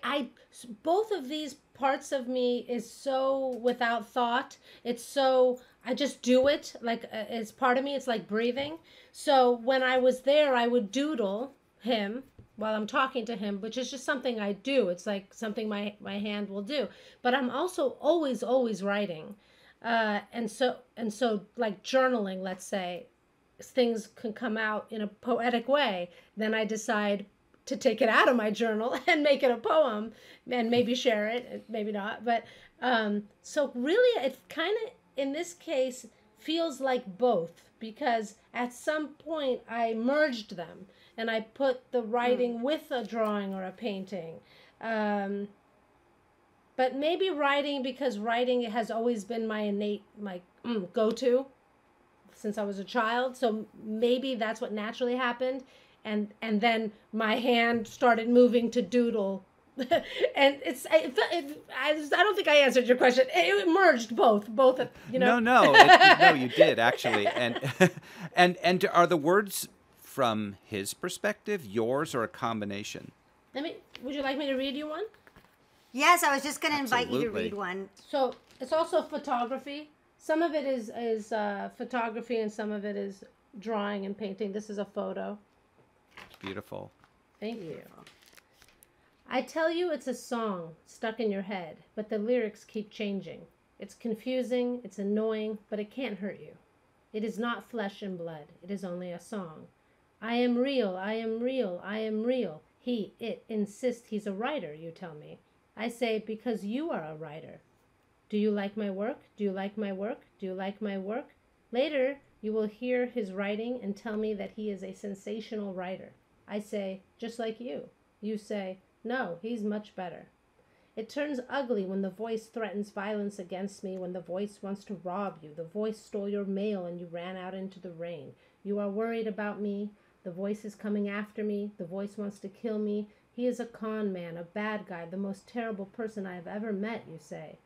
both of these parts of me is so without thought. It's so, I just do it. Like, it's part of me. It's like breathing. So when I was there, I would doodle him while I'm talking to him, which is just something I do. It's like something my hand will do. But I'm also always writing. And so like journaling, let's say, things can come out in a poetic way. Then I decide to take it out of my journal and make it a poem and maybe share it, maybe not. But so really it kind of, in this case, feels like both, because at some point I merged them and I put the writing with a drawing or a painting. But maybe writing, because writing has always been my innate, go-to since I was a child. So maybe that's what naturally happened. And then my hand started moving to doodle. And I don't think I answered your question. It merged both, you know. No, you did actually. And are the words from his perspective, yours, or a combination? Would you like me to read you one? Yes, I was just going to invite you to Absolutely. read one. So it's also photography. Some of it is photography and some of it is drawing and painting. This is a photo. It's beautiful. Thank you. I tell you it's a song stuck in your head, but the lyrics keep changing. It's confusing, it's annoying, but it can't hurt you. It is not flesh and blood. It is only a song. I am real, I am real, I am real. It insists he's a writer, you tell me. I say, because you are a writer. Do you like my work? Do you like my work? Do you like my work? Later, you will hear his writing and tell me that he is a sensational writer. I say, just like you. You say, no, he's much better. It turns ugly when the voice threatens violence against me, when the voice wants to rob you. The voice stole your mail and you ran out into the rain. You are worried about me. The voice is coming after me. The voice wants to kill me. He is a con man, a bad guy, the most terrible person I have ever met, you say.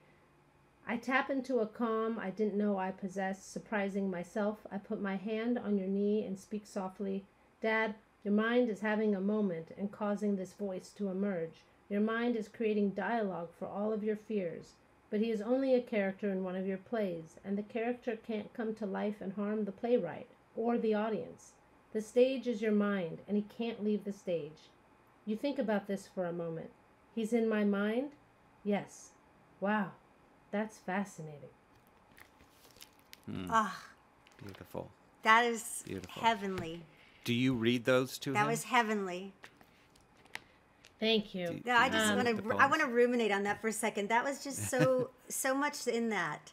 I tap into a calm I didn't know I possessed, surprising myself. I put my hand on your knee and speak softly. Dad, your mind is having a moment and causing this voice to emerge. Your mind is creating dialogue for all of your fears. But he is only a character in one of your plays, and the character can't come to life and harm the playwright or the audience. The stage is your mind, and he can't leave the stage. You think about this for a moment. He's in my mind? Yes. Wow. That's fascinating. Beautiful. That is Beautiful. heavenly. Do you read those to him? That was heavenly. Thank you. Yeah, I just want the to. poems? I want to ruminate on that for a second. That was just so much in that.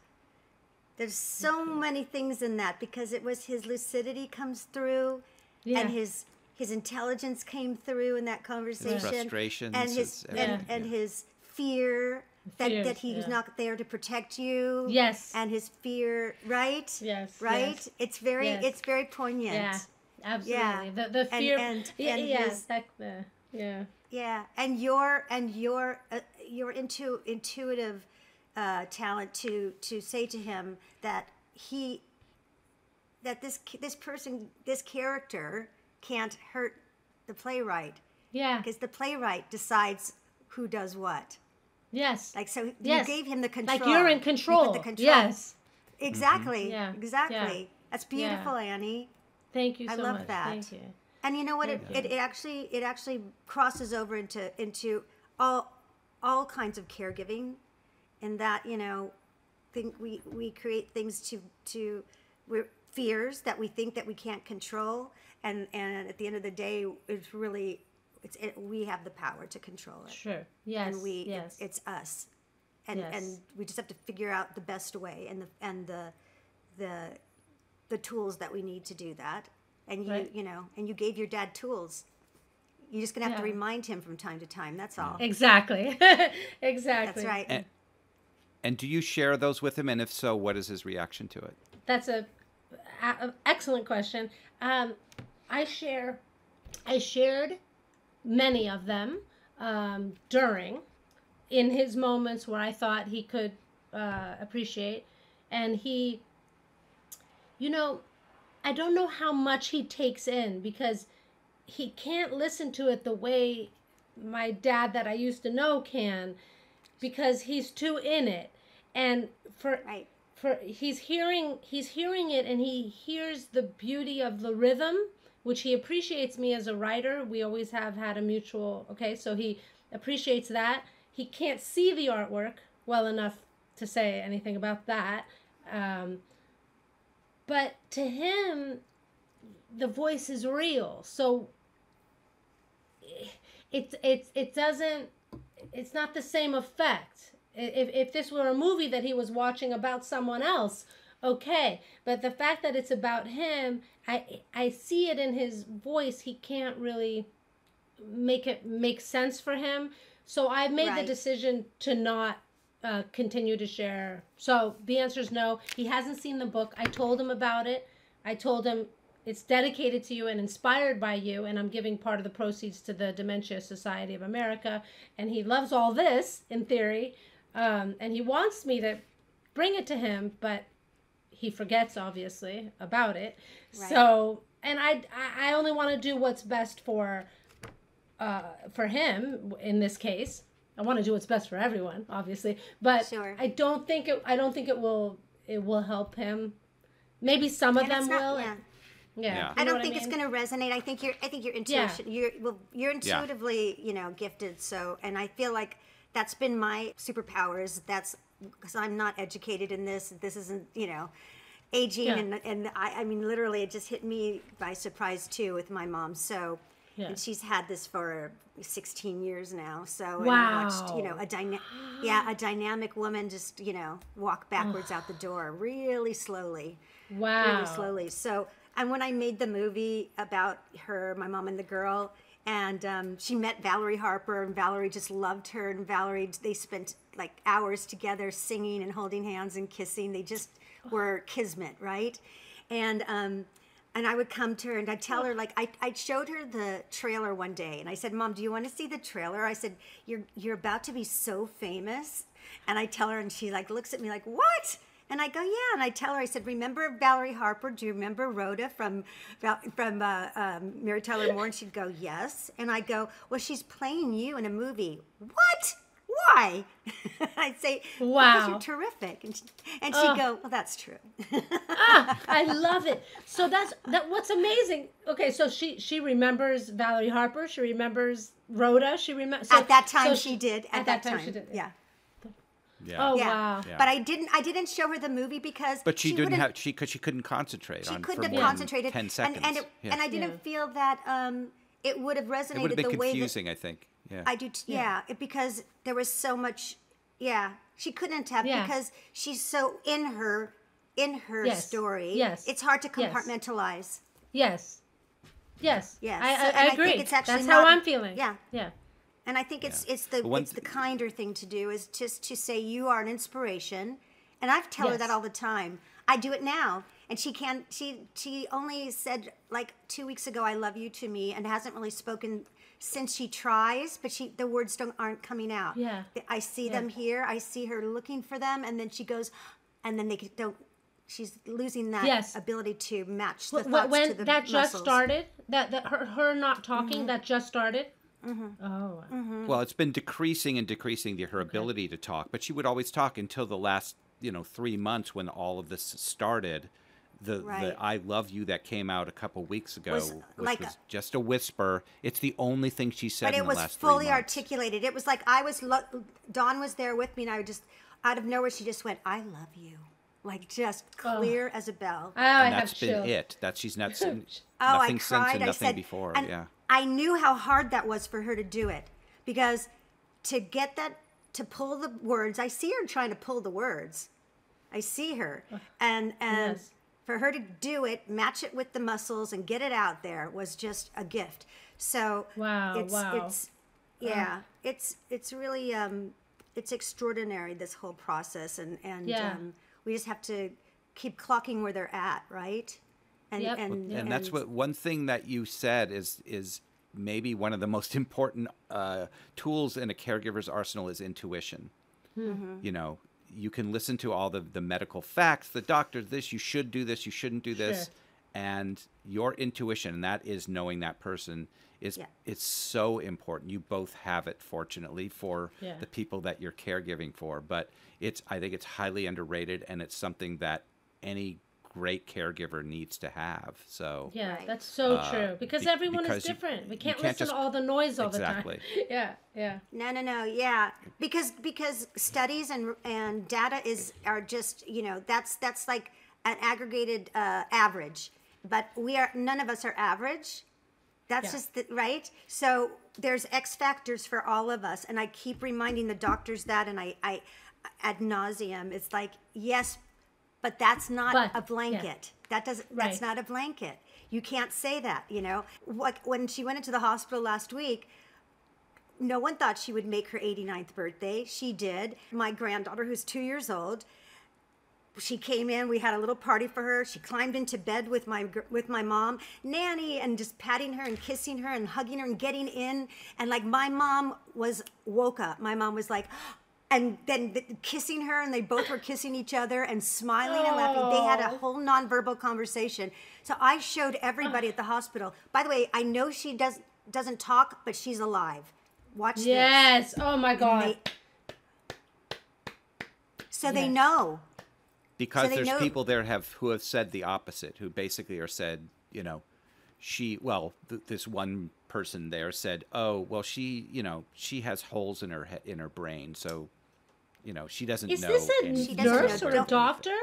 There's so many things in that, because it was his lucidity comes through, Yeah. and his intelligence came through in that conversation, frustrations, and his and his fear that he was not there to protect you. Yes. And his fear, right? Yes, Right. yes. It's very poignant. Yeah, absolutely. Yeah. The fear. And yes. his- Yeah. Yeah, and your intuitive talent to say to him that this person, this character can't hurt the playwright, Yeah. because the playwright decides who does what. Yes. Like, so Yes. you gave him the control. Like you're in You control. put the control. Yes. Exactly. Yeah. Exactly. Yeah. That's beautiful, Annie. Thank you so I much. love that. Thank you. And you know what? It actually crosses over into all kinds of caregiving, in that, you know, think we create things to we're fears that we think that we can't control, and at the end of the day, it's really we have the power to control it. Sure. Yes. And yes. it's us, and Yes. and we just have to figure out the best way and the tools that we need to do that. And Right. you gave your dad tools. You're just gonna have to Yeah. remind him from time to time. That's all. Exactly. Exactly. That's right. And do you share those with him? And if so, what is his reaction to it? That's a excellent question. I shared many of them in his moments where I thought he could appreciate, and he, I don't know how much he takes in, because he can't listen to it the way my dad that I used to know can, because he's too in it. And he's hearing it, and he hears the beauty of the rhythm, which he appreciates me as a writer. We always have had a mutual, so he appreciates that. He can't see the artwork well enough to say anything about that. But to him, the voice is real. So it doesn't, it's not the same effect. If this were a movie that he was watching about someone else, okay. But the fact that it's about him, I see it in his voice. He can't really make it make sense for him. So I've made the decision to not continue to share. So the answer is no. He hasn't seen the book. I told him about it. I told him it's dedicated to you and inspired by you, and I'm giving part of the proceeds to the Dementia Society of America. And he loves all this, in theory, and he wants me to bring it to him, but he forgets, obviously, about it. Right. So, and I only want to do what's best for him in this case. I want to do what's best for everyone, obviously, but sure. I don't think it will help him. Maybe some of them will. Yeah. Yeah. I don't think it's going to resonate. I think your intuition. Yeah. You're intuitively, gifted. So, and I feel like that's been my superpowers. That's because I'm not educated in this. This isn't, aging, and I mean, literally, it just hit me by surprise too with my mom. So, and she's had this for 16 years now. So, and I watched, a dynamic woman just, walk backwards out the door really slowly. Wow. Really slowly. So, and when I made the movie about her, my mom and the girl, and she met Valerie Harper, and Valerie just loved her, and they spent like hours together singing and holding hands and kissing. They just were kismet, right? And I would come to her and I'd tell her, like, I showed her the trailer one day, and I said, Mom, do you want to see the trailer? I said, you're about to be so famous. And I tell her, and she like looks at me like, what? And I go, yeah. And I tell her, I said, remember Valerie Harper? Do you remember Rhoda from Mary Tyler Moore? And she'd go, yes. And I go, well, she's playing you in a movie. What? Why? I'd say, wow, because you're terrific. And she'd go, well, that's true. I love it. So that's what's amazing. Okay, so she remembers Valerie Harper. She remembers Rhoda. She remembers. At that time, she did. At that time, she did. Yeah. Yeah. Oh wow! Yeah. But I didn't show her the movie because she couldn't concentrate. She couldn't have concentrated 10 seconds. And I didn't feel that it would have resonated. It would have been confusing, I think. Yeah. I do. Because there was so much. Yeah, she couldn't have because she's so in her story. Yes. It's hard to compartmentalize. Yes. Yes. Yes. I agree. I think it's actually That's how I'm feeling. Yeah. Yeah. And I think it's the kinder thing to do is just to say you are an inspiration, and I've tell her that all the time. I do it now, and she only said like 2 weeks ago I love you to me, and hasn't really spoken since. She tries, but the words aren't coming out. Yeah, I see them here. I see her looking for them, and then she goes, and then they don't. She's losing that ability to match the thoughts to the that muscles. Just started. That her not talking. That just started. Mm-hmm. Oh. Mm-hmm. Well, it's been decreasing her ability to talk, but she would always talk until the last 3 months when all of this started. The "I love you" that came out a couple weeks ago, which was just a whisper. It's the only thing she said in the last 3 months. But it was fully articulated. It was like Dawn was there with me, and I would just out of nowhere she just went, "I love you," like just clear as a bell. Oh, and that's been it. That she's not seen nothing since and nothing before. Yeah. I knew how hard that was for her to do it, because to get that, to pull the words, I see her trying to pull the words. I see her. And for her to do it, match it with the muscles and get it out there was just a gift. So it's really, it's extraordinary, this whole process. And we just have to keep clocking where they're at, right? And that's what one thing that you said is maybe one of the most important tools in a caregiver's arsenal is intuition. Mm-hmm. You can listen to all the medical facts, the doctor, this, you should do this, you shouldn't do this. Sure. and your intuition, and that is knowing that person, is it's so important. You both have it, fortunately, for the people that you're caregiving for. But I think it's highly underrated, and it's something that any great caregiver needs to have. So that's so true, because everyone is different. We can't listen to all the noise all the time. No, because studies and data are just, that's like an aggregated average, but none of us are average. That's just right. So there's X factors for all of us, and I keep reminding the doctors that, and I ad nauseum. It's like, yes, but that's not a blanket. That doesn't. That's not a blanket. You can't say that. When she went into the hospital last week, no one thought she would make her 89th birthday. She did. My granddaughter, who's 2 years old, she came in. We had a little party for her. She climbed into bed with my mom, Nanny, and just patting her and kissing her and hugging her and getting in. And like my mom woke up. My mom was like, and then kissing her, and they both were kissing each other and smiling and laughing. They had a whole nonverbal conversation. So I showed everybody at the hospital. By the way, I know she doesn't talk, but she's alive. Watch this. Yes. Oh my God. They know. Because there's people there who have said the opposite, who basically are said, this one person there said, oh, well, she has holes in her brain, so, she doesn't know. Is this a nurse or a doctor?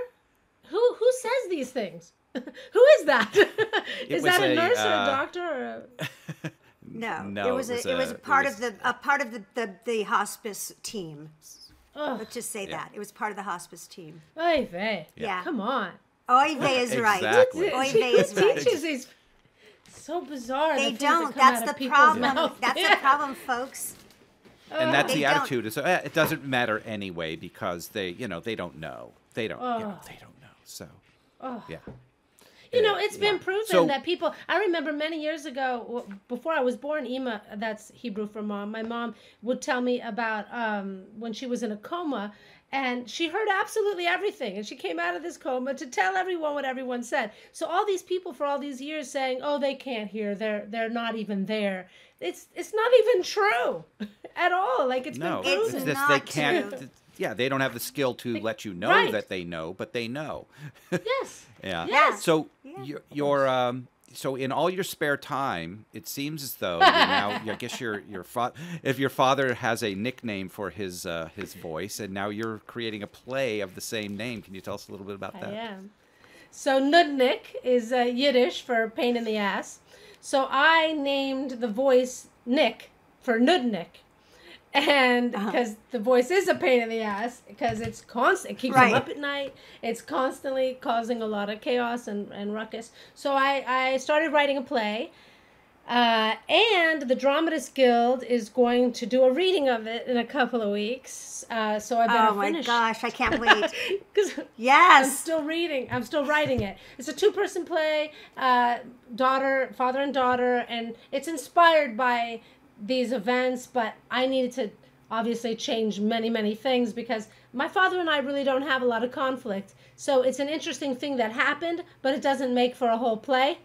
Who says these things? Who is that? Is that a nurse or a doctor? Or No, it was a part of the hospice team. Let's just say that. It was part of the hospice team. Oy vey. Yeah. Come on. Oy vey is right. Exactly. Oy vey is right. Teaches these so bizarre. They don't. That's the problem. That's the problem, folks. And that's the attitude. Is it doesn't matter anyway, because they don't know. They don't know. They don't know. So, yeah. It's been proven that people. I remember many years ago, before I was born, Ima, that's Hebrew for mom. My mom would tell me about when she was in a coma, and she heard absolutely everything, and she came out of this coma to tell everyone what everyone said. So all these people for all these years saying, "Oh, they can't hear. They're not even there." It's not even true at all. Like it's been proven. It's just they can't. Yeah, they don't have the skill to let you know that they know, but they know. Yes. Yeah. Yes. So so in all your spare time, it seems as though now, I guess if your father has a nickname for his voice, and now you're creating a play of the same name. Can you tell us a little bit about that? I am. So Nudnik is Yiddish for pain in the ass. So I named the voice Nick for Nudnik. And because the voice is a pain in the ass, because it's constant, it keeps him up at night. It's constantly causing a lot of chaos and ruckus. So I started writing a play, and the Dramatist Guild is going to do a reading of it in a couple of weeks. So I better finish. Oh my gosh, I can't wait. Yes. I'm still writing it. It's a 2-person play, father and daughter, and it's inspired by these events, but I needed to obviously change many, many things, because my father and I really don't have a lot of conflict. So it's an interesting thing that happened, but it doesn't make for a whole play.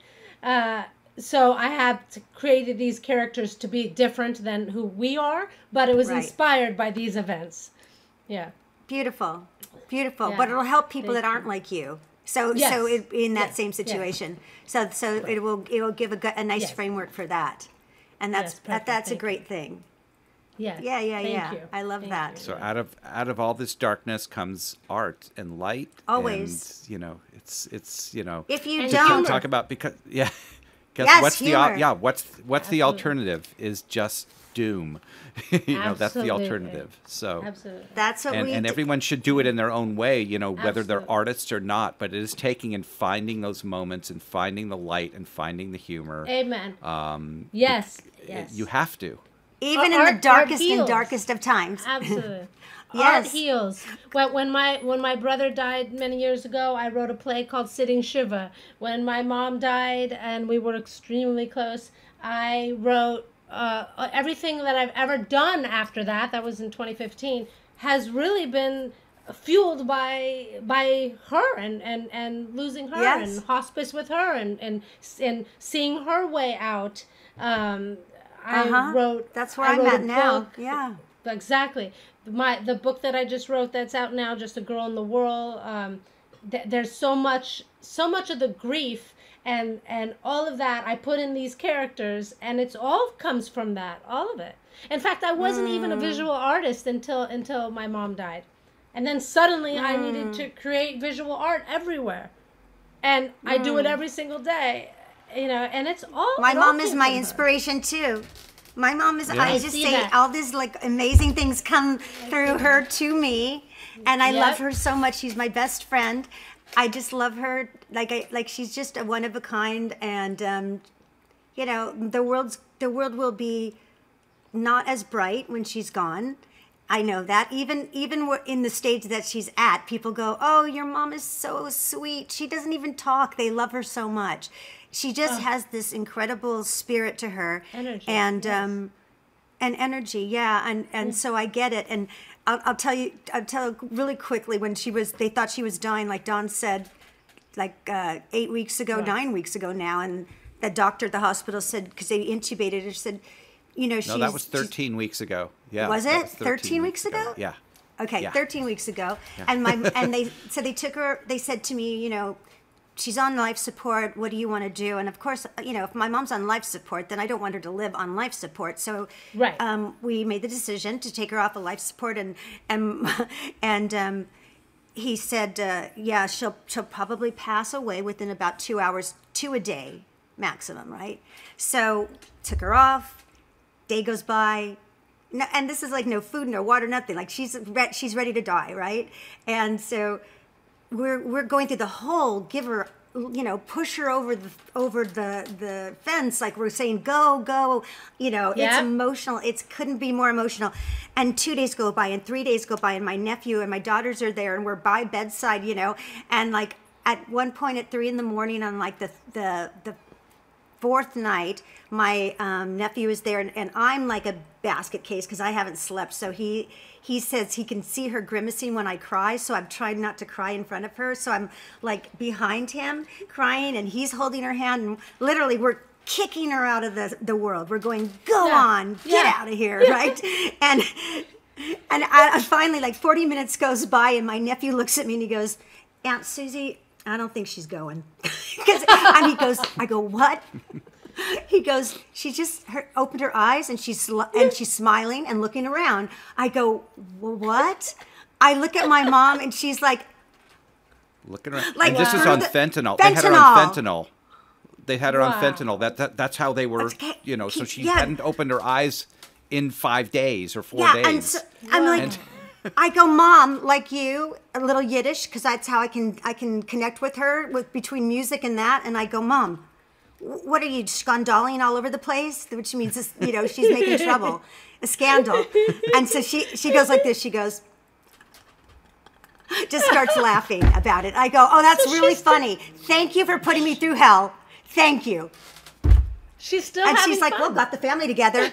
So I had to create these characters to be different than who we are, but it was inspired by these events. Yeah. Beautiful. Yeah. But it'll help people that aren't like you. So in that same situation. Yes. So it will give a nice framework for that. And that's a great thing. Yeah. Yeah. I love that. So out of all this darkness comes art and light. Always. And, it's if you don't talk about because what's the alternative is just doom. That's the alternative. So absolutely. That's what and everyone should do it in their own way, whether they're artists or not, but it is taking and finding those moments and finding the light and finding the humor. Amen. Yes. You have to. Even in the darkest and darkest of times. Absolutely. Yes. Art heals. When my brother died many years ago, I wrote a play called Sitting Shiva. When my mom died and we were extremely close, I wrote everything that I've ever done after that was in 2015, has really been fueled by her and losing her Yes. and hospice with her and seeing her way out. I wrote. That's where I I'm wrote at a now. book. Yeah. Exactly. The book that I just wrote that's out now, Just a Girl in the Whirl. There's so much of the grief and all of that I put in these characters, and it's all comes from that, all of it. In fact, I wasn't even a visual artist until my mom died, and then suddenly I needed to create visual art everywhere, and I do it every single day, and it's all. My it all mom is came my from her. inspiration too. My mom is, Yeah. I I just see say that. all these like amazing things come through her to me. And I Yep. love her so much. She's my best friend. I just love her. Like she's just a one of a kind. And, the world will be not as bright when she's gone. I know that. Even in the stage that she's at, people go, "Oh, your mom is so sweet. She doesn't even talk. They love her so much." She just has this incredible spirit to her. Energy, And yes. and energy, yeah. And so I get it. And I'll tell you really quickly when they thought she was dying, like Dawn said, like 8 weeks ago, 9 weeks ago now, and the doctor at the hospital said, because they intubated her, said, she's... No, that was 13 weeks ago. Yeah. Was that it 13 weeks ago? Yeah. Okay, Yeah. 13 weeks ago. And they took her, they said to me, she's on life support. What do you want to do? And of course, if my mom's on life support, then I don't want her to live on life support. So Right. We made the decision to take her off of life support. And he said, yeah, she'll probably pass away within about 2 hours, 2 a day maximum, right? So took her off. Day goes by. No, and this is like no food, no water, nothing. Like she's ready to die, right? And so we're going through the whole give her, push her over the fence, like we're saying go, Yeah. It's emotional. It couldn't be more emotional. And 2 days go by and 3 days go by and my nephew and my daughters are there and we're by bedside, and like at one point at 3 a.m. on like the fourth night, my nephew is there, and I'm like a basket case because I haven't slept. So he says he can see her grimacing when I cry, so I'm trying not to cry in front of her. So I'm like behind him crying, and he's holding her hand, and literally we're kicking her out of the world. We're going, go on, get out of here, right? And I finally, like 40 minutes goes by, and my nephew looks at me and he goes, Aunt Susie, I don't think she's going. And he goes, I go, what? He goes, she just opened her eyes and she's smiling and looking around. I go, well, what? I look at my mom and she's like, Looking around. Like, And this is wow. on fentanyl. They had her on fentanyl. They had her on fentanyl. That's how they were, so she hadn't opened her eyes in 5 days or 4 days. And so I'm like, I go, Mom, like you, a little Yiddish, because that's how I can connect with her between music and that. And I go, Mom, what are you, scandalling all over the place? Which means, she's making trouble, a scandal. And so she goes like this. She goes, just starts laughing about it. I go, oh, that's really funny. Thank you for putting me through hell. Thank you. She's still And having she's like, fun. well, got the family together.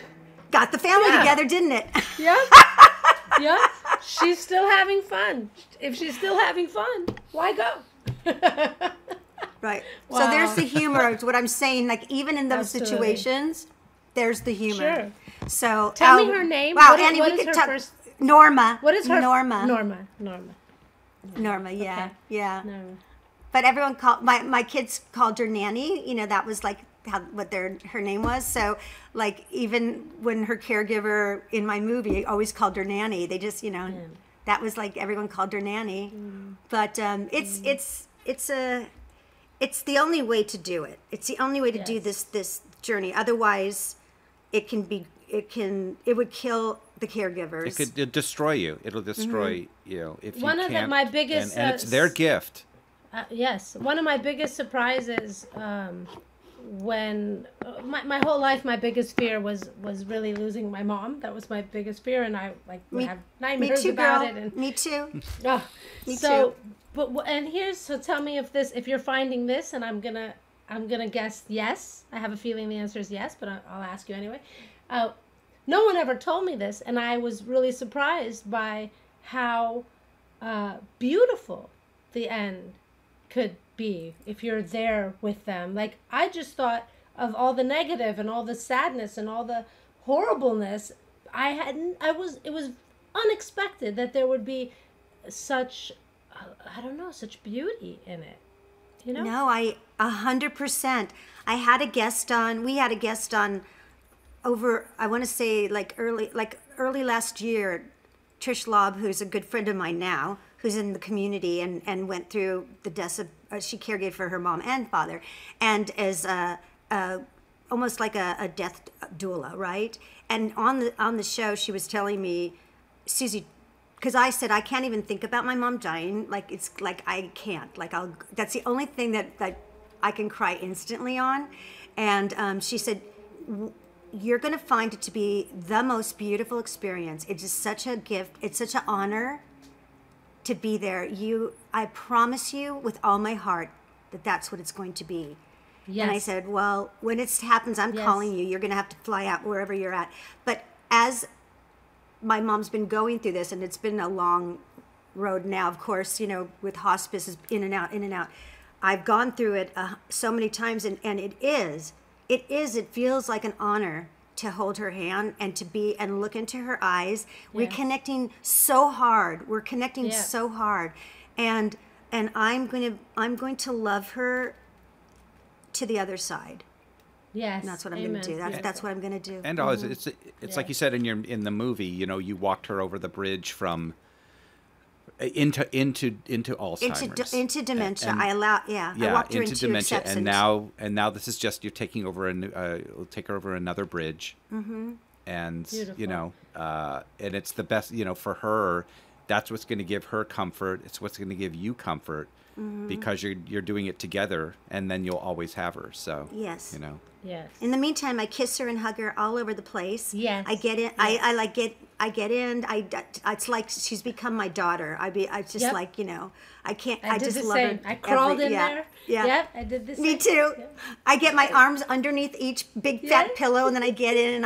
Got the family together, didn't it? Yeah. Yeah. She's still having fun. If she's still having fun, why go? Right. Wow. So there's the humor. Is what I'm saying. Like even in those Absolutely. situations, there's the humor. Sure. So Tell me her name. Wow, What is- Annie, what we is could her talk. first- Norma. What is her Norma? Norma. Yeah. Okay. Yeah. Norma. But everyone called my kids called her Nanny. That was like what her name was. So like even when her caregiver in my movie always called her Nanny. They just that was like everyone called her Nanny. But it's the only way to do it. It's the only way to do this journey. Otherwise, it would kill the caregivers. It could destroy you. It'll destroy you if you One of can't. my biggest, and it's their gift. Yes, one of my biggest surprises when my whole life, my biggest fear was really losing my mom. That was my biggest fear, and I would have nightmares too, about girl. it. And Me too. Me so, too. But so tell me if you're finding this, and I'm gonna guess yes. I have a feeling the answer is yes, but I'll ask you anyway. No one ever told me this, and I was really surprised by how beautiful the end could be if you're there with them. Like, I just thought of all the negative and all the sadness and all the horribleness. It was unexpected that there would be such, I don't know, such beauty in it. You know? No, 100%. We had a guest on over, I want to say early last year, Trish Laub, who's a good friend of mine now, who's in the community and went through the deaths of, she caregave for her mom and father, and is almost like a death doula, right? And on the show, she was telling me, Susie, because I said I can't even think about my mom dying. Like, it's like I can't. Like, that's the only thing that I can cry instantly on. And she said, you're going to find it to be the most beautiful experience. It is such a gift. It's such an honor to be there. I promise you with all my heart that that's what it's going to be. Yes. And I said, well, when it happens, I'm calling you. You're going to have to fly out wherever you're at. But as my mom's been going through this, and it's been a long road now, of course, with hospice, in and out. I've gone through it so many times, and it feels like an honor to hold her hand and to be and look into her eyes. We're connecting so hard. So hard. And I'm going to love her to the other side. Yes, and that's what I'm going to do. That's what I'm going to do. And it's like you said in the movie. You walked her over the bridge from into Alzheimer's, into dementia. I walked her into dementia, acceptance. and now this is just you're taking over we'll take her over another bridge. Mm-hmm. And beautiful. And it's the best. For her, that's what's going to give her comfort. It's what's going to give you comfort. Mm-hmm. Because you're doing it together, and then you'll always have her. So yes, Yes. In the meantime, I kiss her and hug her all over the place. Yes. I get in. Yes. I get in. It's like she's become my daughter. I just I can't. I just love her. I crawled in there. Yeah. Yep. I did the same. Me too. Yeah. I get my arms underneath each big fat pillow, and then I get in,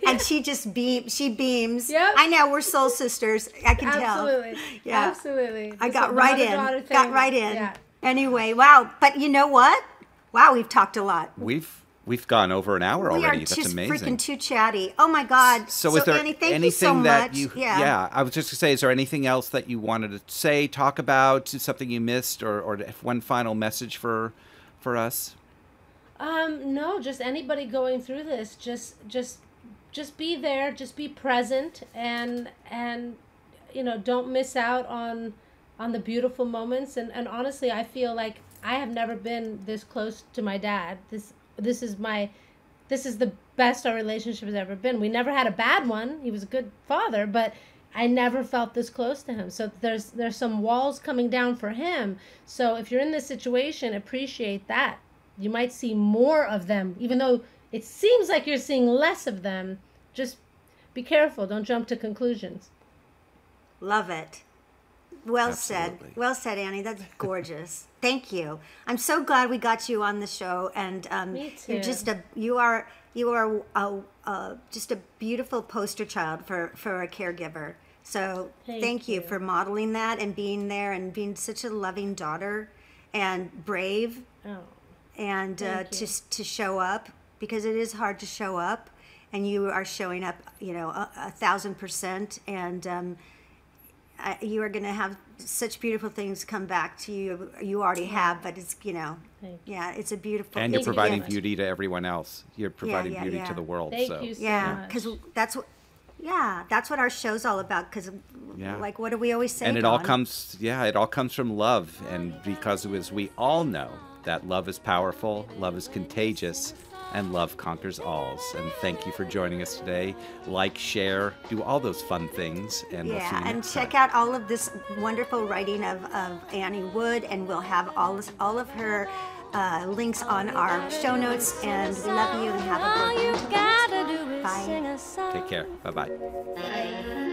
and she just beams. She beams. Yep. I know we're soul sisters. I can tell. Absolutely. Yeah. Absolutely. I got right in. Got right in. Yeah. Anyway, wow. But you know what? Wow, we've talked a lot. We've gone over an hour already. That's amazing. We are just freaking too chatty. Oh my God. So is there Annie, thank you so that much. I was just going to say, is there anything else that you wanted to say, talk about, something you missed, or one final message for us? No, just anybody going through this, just be there, just be present, and don't miss out on the beautiful moments. And honestly, I feel like I have never been this close to my dad. This is the best our relationship has ever been. We never had a bad one. He was a good father, but I never felt this close to him. So there's some walls coming down for him. So if you're in this situation, appreciate that. You might see more of them, even though it seems like you're seeing less of them. Just be careful. Don't jump to conclusions. Love it. Well Absolutely. said. Well said, Annie. That's gorgeous. Thank you. I'm so glad we got you on the show, and Me too. you are just a beautiful poster child for a caregiver. So thank you for modeling that and being there and being such a loving daughter and brave. Oh. And to show up, because it is hard to show up, and you are showing up 1,000%, and you are going to have such beautiful things come back to you. You already have, but it's it's a beautiful. And you're providing beauty to everyone else. You're providing beauty to the world. Thank you so much. Because that's what our show's all about. Because like, what do we always say? And it all comes from love, and because as we all know, that love is powerful, love is contagious, and love conquers all. And thank you for joining us today. Like, share, do all those fun things, and we'll see you next check time. out all of this wonderful writing of Annie Wood, and we'll have all of her links on our show notes. And we love you, and have a good one. Bye. Take care. Bye-bye. Bye.